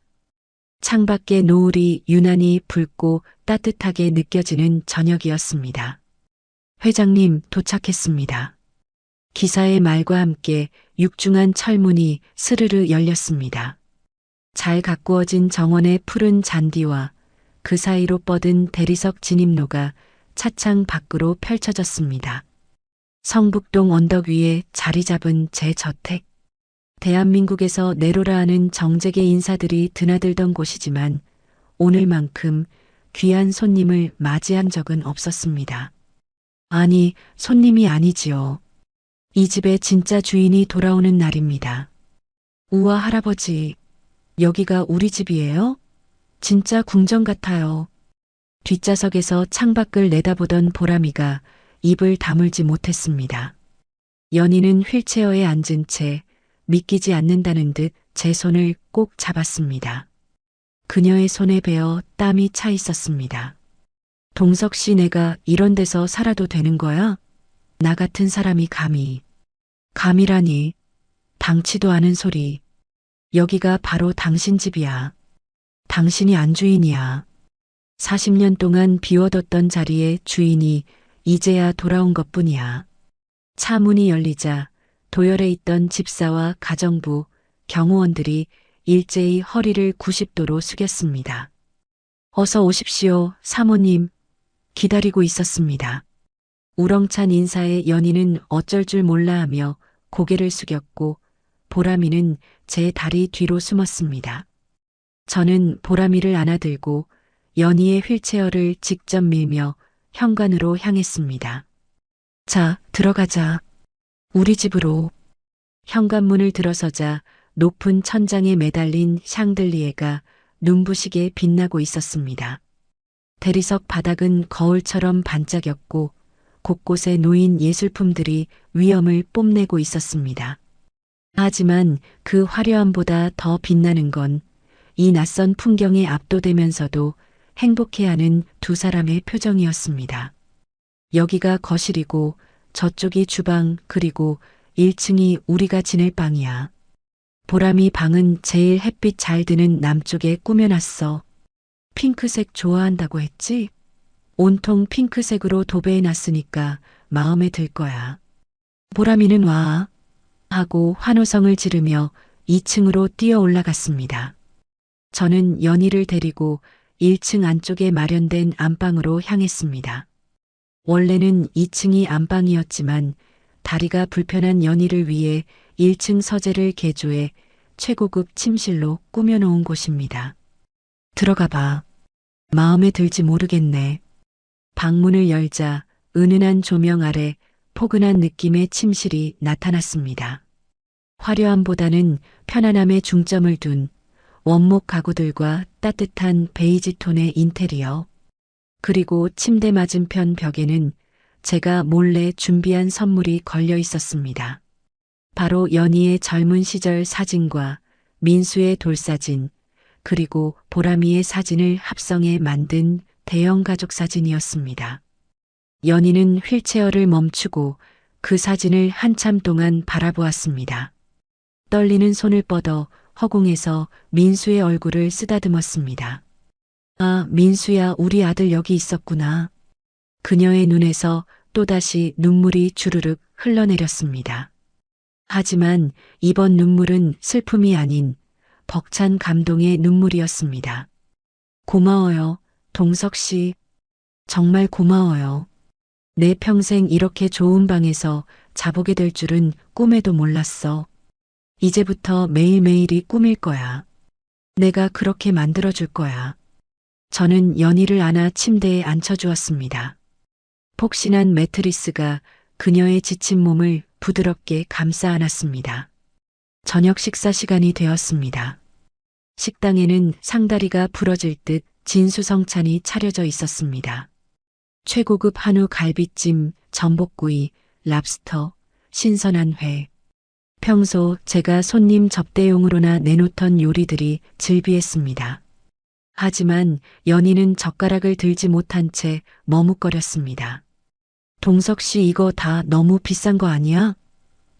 창밖의 노을이 유난히 붉고 따뜻하게 느껴지는 저녁이었습니다. 회장님 도착했습니다. 기사의 말과 함께 육중한 철문이 스르르 열렸습니다. 잘 가꾸어진 정원의 푸른 잔디와 그 사이로 뻗은 대리석 진입로가 차창 밖으로 펼쳐졌습니다. 성북동 언덕 위에 자리 잡은 제 저택. 대한민국에서 내로라 하는 정재계 인사들이 드나들던 곳이지만 오늘만큼 귀한 손님을 맞이한 적은 없었습니다. 아니, 손님이 아니지요. 이 집의 진짜 주인이 돌아오는 날입니다. 우와 할아버지, 여기가 우리 집이에요? 진짜 궁전 같아요. 뒷좌석에서 창밖을 내다보던 보람이가 입을 다물지 못했습니다. 연희는 휠체어에 앉은 채 믿기지 않는다는 듯 제 손을 꼭 잡았습니다. 그녀의 손에 베어 땀이 차 있었습니다. 동석 씨, 내가 이런 데서 살아도 되는 거야? 나 같은 사람이 감히. 감이라니. 당치도 않은 소리. 여기가 바로 당신 집이야. 당신이 안주인이야. 40년 동안 비워뒀던 자리에 주인이 이제야 돌아온 것뿐이야. 차 문이 열리자 도열해 있던 집사와 가정부, 경호원들이 일제히 허리를 90도로 숙였습니다. 어서 오십시오, 사모님. 기다리고 있었습니다. 우렁찬 인사에 연희는 어쩔 줄 몰라 하며 고개를 숙였고 보람이는 제 다리 뒤로 숨었습니다. 저는 보람이를 안아들고 연희의 휠체어를 직접 밀며 현관으로 향했습니다. 자, 들어가자. 우리 집으로. 현관문을 들어서자 높은 천장에 매달린 샹들리에가 눈부시게 빛나고 있었습니다. 대리석 바닥은 거울처럼 반짝였고 곳곳에 놓인 예술품들이 위엄을 뽐내고 있었습니다. 하지만 그 화려함보다 더 빛나는 건 이 낯선 풍경에 압도되면서도 행복해하는 두 사람의 표정이었습니다. 여기가 거실이고 저쪽이 주방, 그리고 1층이 우리가 지낼 방이야. 보람이 방은 제일 햇빛 잘 드는 남쪽에 꾸며놨어. 핑크색 좋아한다고 했지? 온통 핑크색으로 도배해놨으니까 마음에 들 거야. 보람이는 와. 하고 환호성을 지르며 2층으로 뛰어 올라갔습니다. 저는 연희를 데리고 1층 안쪽에 마련된 안방으로 향했습니다. 원래는 2층이 안방이었지만 다리가 불편한 연희를 위해 1층 서재를 개조해 최고급 침실로 꾸며놓은 곳입니다. 들어가 봐. 마음에 들지 모르겠네. 방문을 열자 은은한 조명 아래 포근한 느낌의 침실이 나타났습니다. 화려함보다는 편안함에 중점을 둔 원목 가구들과 따뜻한 베이지 톤의 인테리어, 그리고 침대 맞은편 벽에는 제가 몰래 준비한 선물이 걸려 있었습니다. 바로 연희의 젊은 시절 사진과 민수의 돌사진, 그리고 보람이의 사진을 합성해 만든 대형 가족 사진이었습니다. 연희는 휠체어를 멈추고 그 사진을 한참 동안 바라보았습니다. 떨리는 손을 뻗어 허공에서 민수의 얼굴을 쓰다듬었습니다. 아, 민수야, 우리 아들 여기 있었구나. 그녀의 눈에서 또다시 눈물이 주르륵 흘러내렸습니다. 하지만 이번 눈물은 슬픔이 아닌 벅찬 감동의 눈물이었습니다. 고마워요, 동석 씨. 정말 고마워요. 내 평생 이렇게 좋은 방에서 자보게 될 줄은 꿈에도 몰랐어. 이제부터 매일매일이 꿈일 거야. 내가 그렇게 만들어줄 거야. 저는 연희를 안아 침대에 앉혀주었습니다. 폭신한 매트리스가 그녀의 지친 몸을 부드럽게 감싸 안았습니다. 저녁 식사 시간이 되었습니다. 식당에는 상다리가 부러질 듯 진수성찬이 차려져 있었습니다. 최고급 한우 갈비찜, 전복구이, 랍스터, 신선한 회. 평소 제가 손님 접대용으로나 내놓던 요리들이 즐비했습니다. 하지만 연희는 젓가락을 들지 못한 채 머뭇거렸습니다. 동석 씨 이거 다 너무 비싼 거 아니야?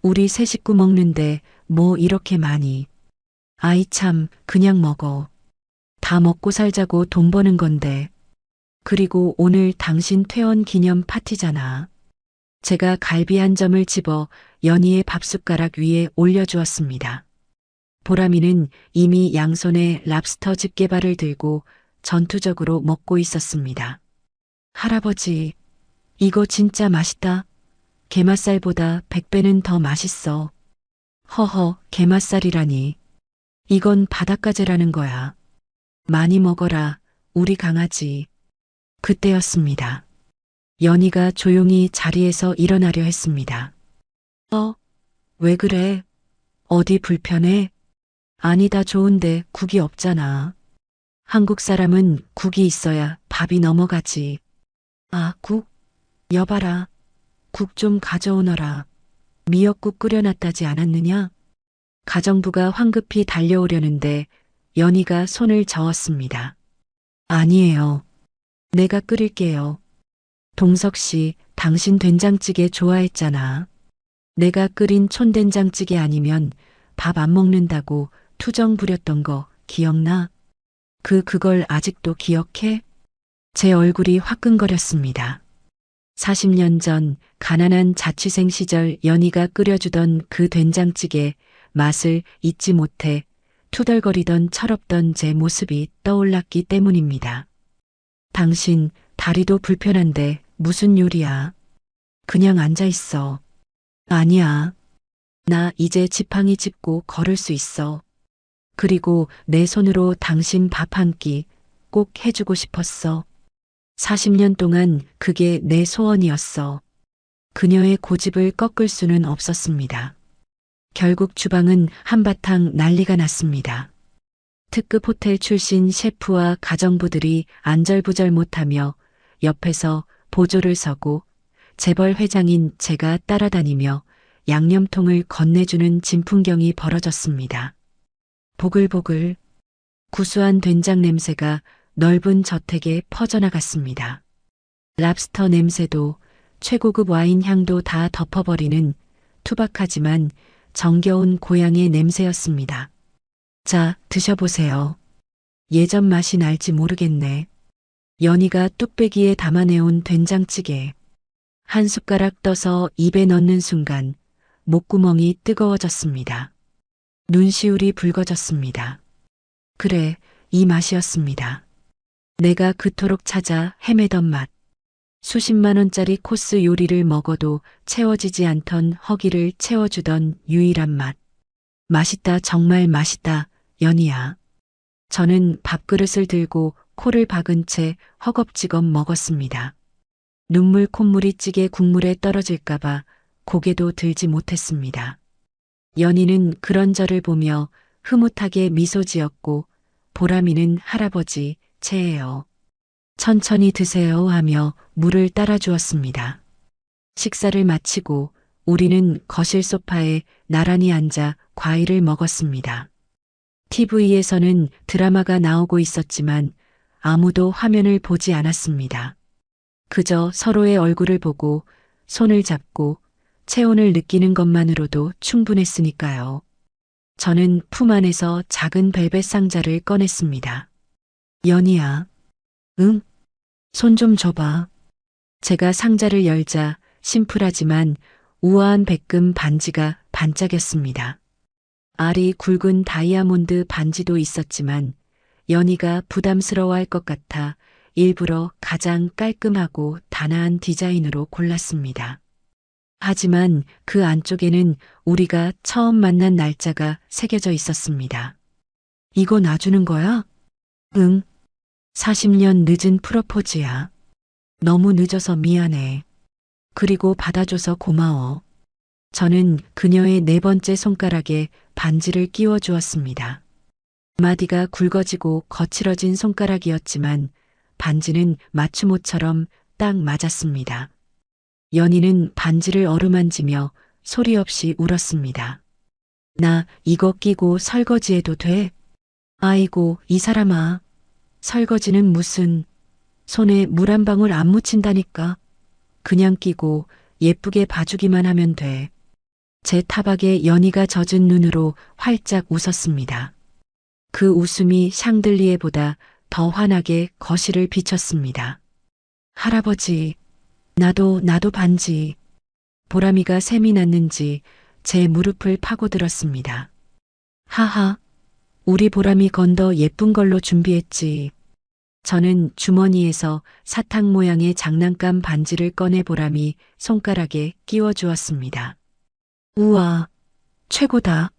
우리 세 식구 먹는데 뭐 이렇게 많이. 아이 참, 그냥 먹어. 다 먹고 살자고 돈 버는 건데. 그리고 오늘 당신 퇴원 기념 파티잖아. 제가 갈비 한 점을 집어 연희의 밥숟가락 위에 올려주었습니다. 보람이는 이미 양손에 랍스터 집게발을 들고 전투적으로 먹고 있었습니다. 할아버지, 이거 진짜 맛있다. 게맛살보다 100배는 더 맛있어. 허허, 게맛살이라니. 이건 바닷가재라는 거야. 많이 먹어라, 우리 강아지. 그때였습니다. 연희가 조용히 자리에서 일어나려 했습니다. 왜 그래? 어디 불편해? 아니다 좋은데 국이 없잖아. 한국 사람은 국이 있어야 밥이 넘어가지. 아, 국? 여봐라. 국 좀 가져오너라. 미역국 끓여놨다지 않았느냐? 가정부가 황급히 달려오려는데 연희가 손을 저었습니다. 아니에요. 내가 끓일게요. 동석 씨, 당신 된장찌개 좋아했잖아. 내가 끓인 촌된장찌개 아니면 밥 안 먹는다고 투정 부렸던 거 기억나? 그걸 아직도 기억해? 제 얼굴이 화끈거렸습니다. 40년 전 가난한 자취생 시절 연희가 끓여주던 그 된장찌개 맛을 잊지 못해 투덜거리던 철없던 제 모습이 떠올랐기 때문입니다. 당신 다리도 불편한데 무슨 요리야? 그냥 앉아 있어. 아니야. 나 이제 지팡이 짚고 걸을 수 있어. 그리고 내 손으로 당신 밥 한 끼 꼭 해주고 싶었어. 40년 동안 그게 내 소원이었어. 그녀의 고집을 꺾을 수는 없었습니다. 결국 주방은 한바탕 난리가 났습니다. 특급 호텔 출신 셰프와 가정부들이 안절부절 못하며 옆에서 보조를 서고 재벌 회장인 제가 따라다니며 양념통을 건네주는 진풍경이 벌어졌습니다. 보글보글 구수한 된장 냄새가 넓은 저택에 퍼져나갔습니다. 랍스터 냄새도 최고급 와인 향도 다 덮어버리는 투박하지만 정겨운 고향의 냄새였습니다. 자, 드셔보세요. 예전 맛이 날지 모르겠네. 연희가 뚝배기에 담아내온 된장찌개. 한 숟가락 떠서 입에 넣는 순간 목구멍이 뜨거워졌습니다. 눈시울이 붉어졌습니다. 그래, 이 맛이었습니다. 내가 그토록 찾아 헤매던 맛. 수십만 원짜리 코스 요리를 먹어도 채워지지 않던 허기를 채워주던 유일한 맛. 맛있다, 정말 맛있다, 연희야. 저는 밥그릇을 들고 코를 박은 채 허겁지겁 먹었습니다. 눈물 콧물이 찌개 국물에 떨어질까봐 고개도 들지 못했습니다. 연희는 그런 저를 보며 흐뭇하게 미소 지었고 보람이는 할아버지, 체예요. 천천히 드세요 하며 물을 따라 주었습니다. 식사를 마치고 우리는 거실 소파에 나란히 앉아 과일을 먹었습니다. TV에서는 드라마가 나오고 있었지만 아무도 화면을 보지 않았습니다. 그저 서로의 얼굴을 보고 손을 잡고 체온을 느끼는 것만으로도 충분했으니까요. 저는 품 안에서 작은 벨벳 상자를 꺼냈습니다. 연희야. 응? 손 좀 줘봐. 제가 상자를 열자 심플하지만 우아한 백금 반지가 반짝였습니다. 알이 굵은 다이아몬드 반지도 있었지만 연희가 부담스러워할 것 같아 일부러 가장 깔끔하고 단아한 디자인으로 골랐습니다. 하지만 그 안쪽에는 우리가 처음 만난 날짜가 새겨져 있었습니다. 이거 놔주는 거야? 응. 40년 늦은 프로포즈야. 너무 늦어서 미안해. 그리고 받아줘서 고마워. 저는 그녀의 네 번째 손가락에 반지를 끼워 주었습니다. 마디가 굵어지고 거칠어진 손가락이었지만 반지는 맞춤옷처럼 딱 맞았습니다. 연희는 반지를 어루만지며 소리 없이 울었습니다. 나 이거 끼고 설거지해도 돼? 아이고, 이 사람아. 설거지는 무슨, 손에 물 한 방울 안 묻힌다니까. 그냥 끼고 예쁘게 봐주기만 하면 돼. 제 타박에 연희가 젖은 눈으로 활짝 웃었습니다. 그 웃음이 샹들리에보다 더 환하게 거실을 비쳤습니다. 할아버지, 나도 반지. 보람이가 샘이 났는지 제 무릎을 파고들었습니다. 하하, 우리 보람이 건더 예쁜 걸로 준비했지. 저는 주머니에서 사탕 모양의 장난감 반지를 꺼내 보람이 손가락에 끼워 주었습니다. 우와, 최고다.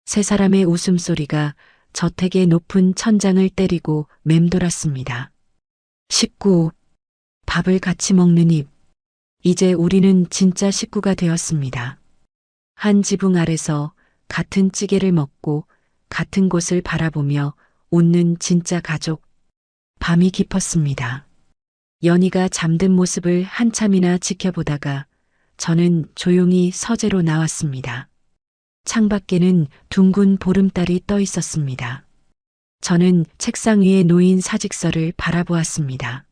세 사람의 웃음소리가 저택의 높은 천장을 때리고 맴돌았습니다. 식구, 밥을 같이 먹는 입. 이제 우리는 진짜 식구가 되었습니다. 한 지붕 아래서 같은 찌개를 먹고 같은 곳을 바라보며 웃는 진짜 가족. 밤이 깊었습니다. 연희가 잠든 모습을 한참이나 지켜보다가 저는 조용히 서재로 나왔습니다. 창밖에는 둥근 보름달이 떠 있었습니다. 저는 책상 위에 놓인 사직서를 바라보았습니다.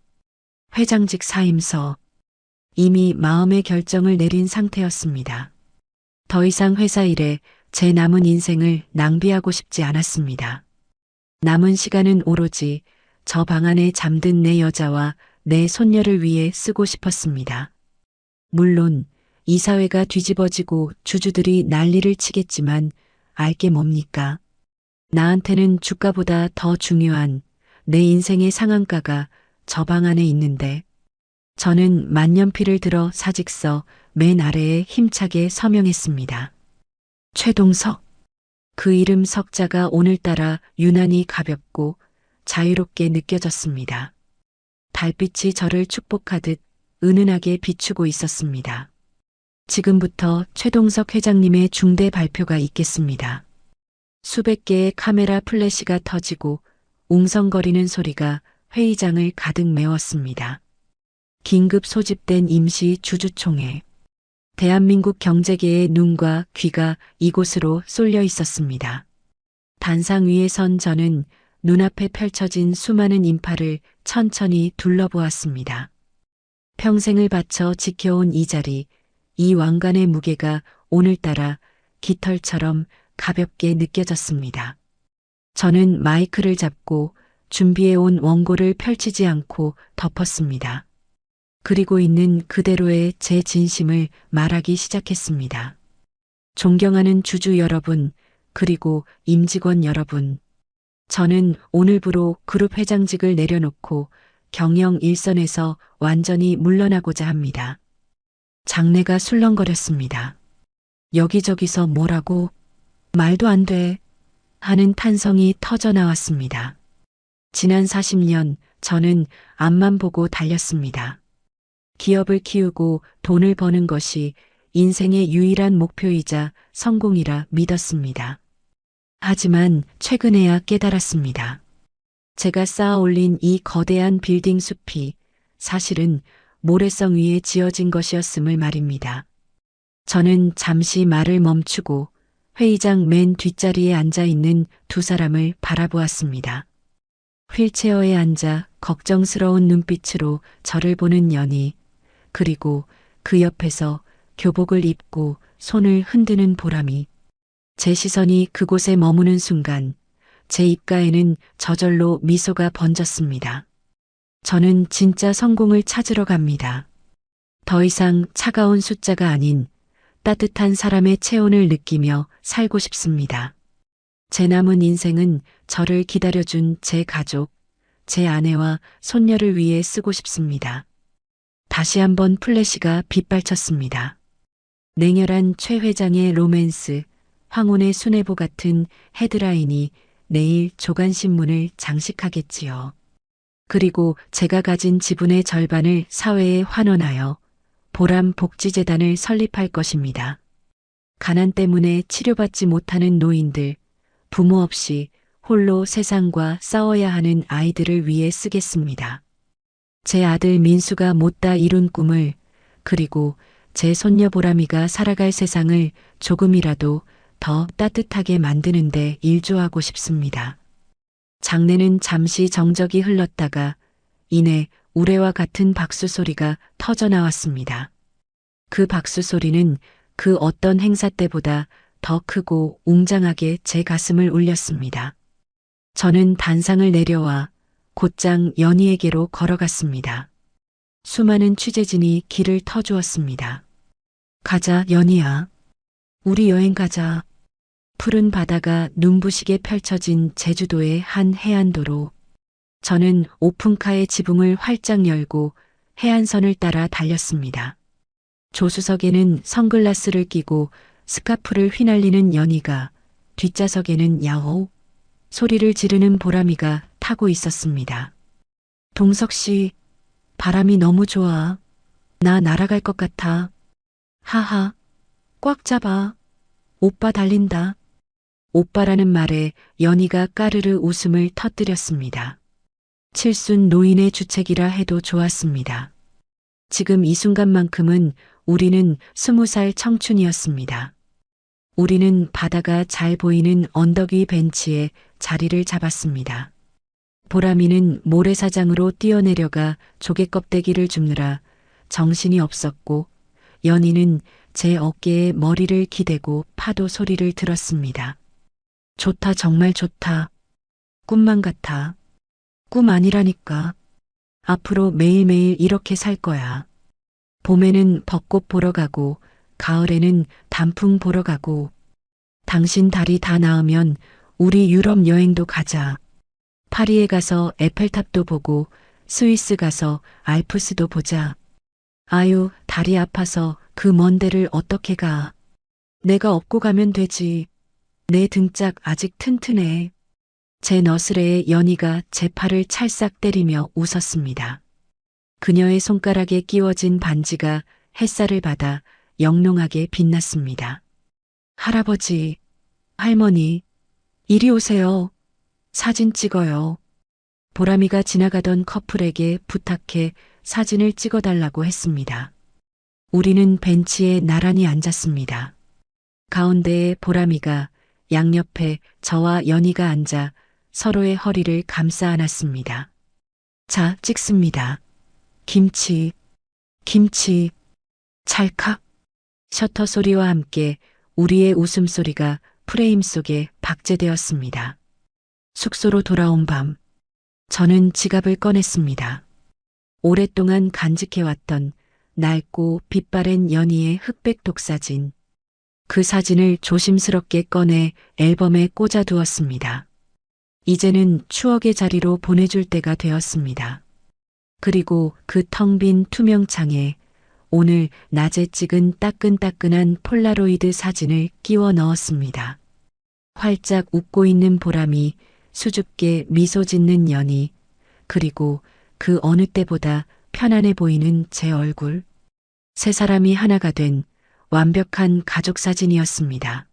회장직 사임서. 이미 마음의 결정을 내린 상태였습니다. 더 이상 회사 일에 제 남은 인생을 낭비하고 싶지 않았습니다. 남은 시간은 오로지 저 방 안에 잠든 내 여자와 내 손녀를 위해 쓰고 싶었습니다. 물론 이사회가 뒤집어지고 주주들이 난리를 치겠지만 알게 뭡니까? 나한테는 주가보다 더 중요한 내 인생의 상한가가 저 방 안에 있는데 저는 만년필을 들어 사직서 맨 아래에 힘차게 서명했습니다. 최동석. 그 이름 석자가 오늘따라 유난히 가볍고 자유롭게 느껴졌습니다. 달빛이 저를 축복하듯 은은하게 비추고 있었습니다. 지금부터 최동석 회장님의 중대 발표가 있겠습니다. 수백 개의 카메라 플래시가 터지고 웅성거리는 소리가 회의장을 가득 메웠습니다. 긴급 소집된 임시 주주총회. 대한민국 경제계의 눈과 귀가 이곳으로 쏠려 있었습니다. 단상 위에 선 저는 눈앞에 펼쳐진 수많은 인파를 천천히 둘러보았습니다. 평생을 바쳐 지켜온 이 자리, 이 왕관의 무게가 오늘따라 깃털처럼 가볍게 느껴졌습니다. 저는 마이크를 잡고 준비해온 원고를 펼치지 않고 덮었습니다. 그리고 있는 그대로의 제 진심을 말하기 시작했습니다. 존경하는 주주 여러분, 그리고 임직원 여러분. 저는 오늘부로 그룹 회장직을 내려놓고 경영 일선에서 완전히 물러나고자 합니다. 장내가 술렁거렸습니다. 여기저기서 뭐라고? 말도 안 돼. 하는 탄성이 터져 나왔습니다. 지난 40년 저는 앞만 보고 달렸습니다. 기업을 키우고 돈을 버는 것이 인생의 유일한 목표이자 성공이라 믿었습니다. 하지만 최근에야 깨달았습니다. 제가 쌓아 올린 이 거대한 빌딩 숲이 사실은 모래성 위에 지어진 것이었음을 말입니다. 저는 잠시 말을 멈추고 회의장 맨 뒷자리에 앉아 있는 두 사람을 바라보았습니다. 휠체어에 앉아 걱정스러운 눈빛으로 저를 보는 연희, 그리고 그 옆에서 교복을 입고 손을 흔드는 보람이. 제 시선이 그곳에 머무는 순간 제 입가에는 저절로 미소가 번졌습니다. 저는 진짜 성공을 찾으러 갑니다. 더 이상 차가운 숫자가 아닌 따뜻한 사람의 체온을 느끼며 살고 싶습니다. 제 남은 인생은 저를 기다려준 제 가족, 제 아내와 손녀를 위해 쓰고 싶습니다. 다시 한번 플래시가 빗발쳤습니다. 냉혈한 최 회장의 로맨스, 황혼의 수뇌보 같은 헤드라인이 내일 조간신문을 장식하겠지요. 그리고 제가 가진 지분의 절반을 사회에 환원하여 보람 복지재단을 설립할 것입니다. 가난 때문에 치료받지 못하는 노인들, 부모 없이 홀로 세상과 싸워야 하는 아이들을 위해 쓰겠습니다. 제 아들 민수가 못다 이룬 꿈을, 그리고 제 손녀 보람이가 살아갈 세상을 조금이라도 더 따뜻하게 만드는데 일조하고 싶습니다. 장례는 잠시 정적이 흘렀다가 이내 우레와 같은 박수 소리가 터져 나왔습니다. 그 박수 소리는 그 어떤 행사 때보다 더 크고 웅장하게 제 가슴을 울렸습니다. 저는 단상을 내려와 곧장 연희에게로 걸어갔습니다. 수많은 취재진이 길을 터주었습니다. 가자, 연희야. 우리 여행 가자. 푸른 바다가 눈부시게 펼쳐진 제주도의 한 해안도로. 저는 오픈카의 지붕을 활짝 열고 해안선을 따라 달렸습니다. 조수석에는 선글라스를 끼고 스카프를 휘날리는 연희가, 뒷좌석에는 야호 소리를 지르는 보람이가 타고 있었습니다. 동석 씨, 바람이 너무 좋아. 나 날아갈 것 같아. 하하, 꽉 잡아. 오빠 달린다. 오빠라는 말에 연희가 까르르 웃음을 터뜨렸습니다. 칠순 노인의 주책이라 해도 좋았습니다. 지금 이 순간만큼은 우리는 20살 청춘이었습니다. 우리는 바다가 잘 보이는 언덕 위 벤치에 자리를 잡았습니다. 보람이는 모래사장으로 뛰어내려가 조개 껍데기를 줍느라 정신이 없었고, 연희는 제 어깨에 머리를 기대고 파도 소리를 들었습니다. 좋다, 정말 좋다. 꿈만 같아. 꿈 아니라니까. 앞으로 매일매일 이렇게 살 거야. 봄에는 벚꽃 보러 가고, 가을에는 단풍 보러 가고, 당신 다리 다 나으면 우리 유럽 여행도 가자. 파리에 가서 에펠탑도 보고, 스위스 가서 알프스도 보자. 아유, 다리 아파서 그 먼 데를 어떻게 가. 내가 업고 가면 되지. 내 등짝 아직 튼튼해. 제 너스레에 연희가 제 팔을 찰싹 때리며 웃었습니다. 그녀의 손가락에 끼워진 반지가 햇살을 받아 영롱하게 빛났습니다. 할아버지, 할머니, 이리 오세요. 사진 찍어요. 보람이가 지나가던 커플에게 부탁해 사진을 찍어달라고 했습니다. 우리는 벤치에 나란히 앉았습니다. 가운데에 보람이가, 양옆에 저와 연희가 앉아 서로의 허리를 감싸 안았습니다. 자, 찍습니다. 김치, 김치, 찰칵. 셔터 소리와 함께 우리의 웃음소리가 프레임 속에 박제되었습니다. 숙소로 돌아온 밤, 저는 지갑을 꺼냈습니다. 오랫동안 간직해왔던 낡고 빛바랜 연희의 흑백 독사진. 그 사진을 조심스럽게 꺼내 앨범에 꽂아두었습니다. 이제는 추억의 자리로 보내줄 때가 되었습니다. 그리고 그 텅 빈 투명 창에 오늘 낮에 찍은 따끈따끈한 폴라로이드 사진을 끼워 넣었습니다. 활짝 웃고 있는 보람이, 수줍게 미소 짓는 연희, 그리고 그 어느 때보다 편안해 보이는 제 얼굴. 세 사람이 하나가 된 완벽한 가족 사진이었습니다.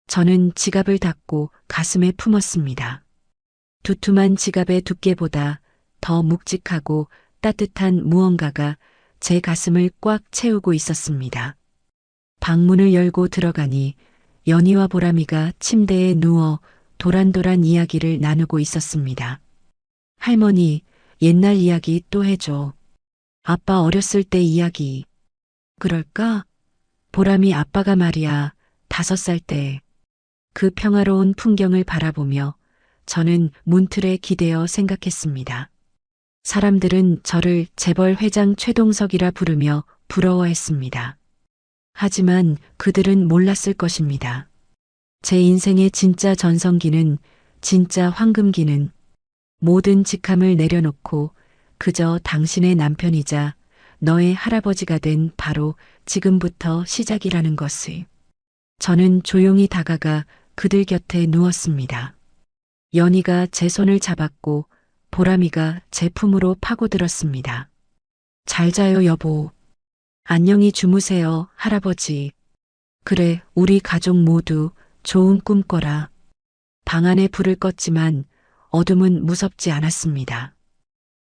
저는 지갑을 닫고 가슴에 품었습니다. 두툼한 지갑의 두께보다 더 묵직하고 따뜻한 무언가가 제 가슴을 꽉 채우고 있었습니다. 방문을 열고 들어가니 연희와 보람이가 침대에 누워 도란도란 이야기를 나누고 있었습니다. 할머니, 옛날 이야기 또 해줘. 아빠 어렸을 때 이야기. 그럴까? 보람이 아빠가 말이야, 5살 때. 그 평화로운 풍경을 바라보며 저는 문틀에 기대어 생각했습니다. 사람들은 저를 재벌 회장 최동석이라 부르며 부러워했습니다. 하지만 그들은 몰랐을 것입니다. 제 인생의 진짜 전성기는, 진짜 황금기는 모든 직함을 내려놓고 그저 당신의 남편이자 너의 할아버지가 된 바로 지금부터 시작이라는 것을. 저는 조용히 다가가 그들 곁에 누웠습니다. 연희가 제 손을 잡았고 보람이가 제 품으로 파고들었습니다. 잘 자요, 여보. 안녕히 주무세요, 할아버지. 그래, 우리 가족 모두 좋은 꿈 꿔라. 방 안에 불을 껐지만 어둠은 무섭지 않았습니다.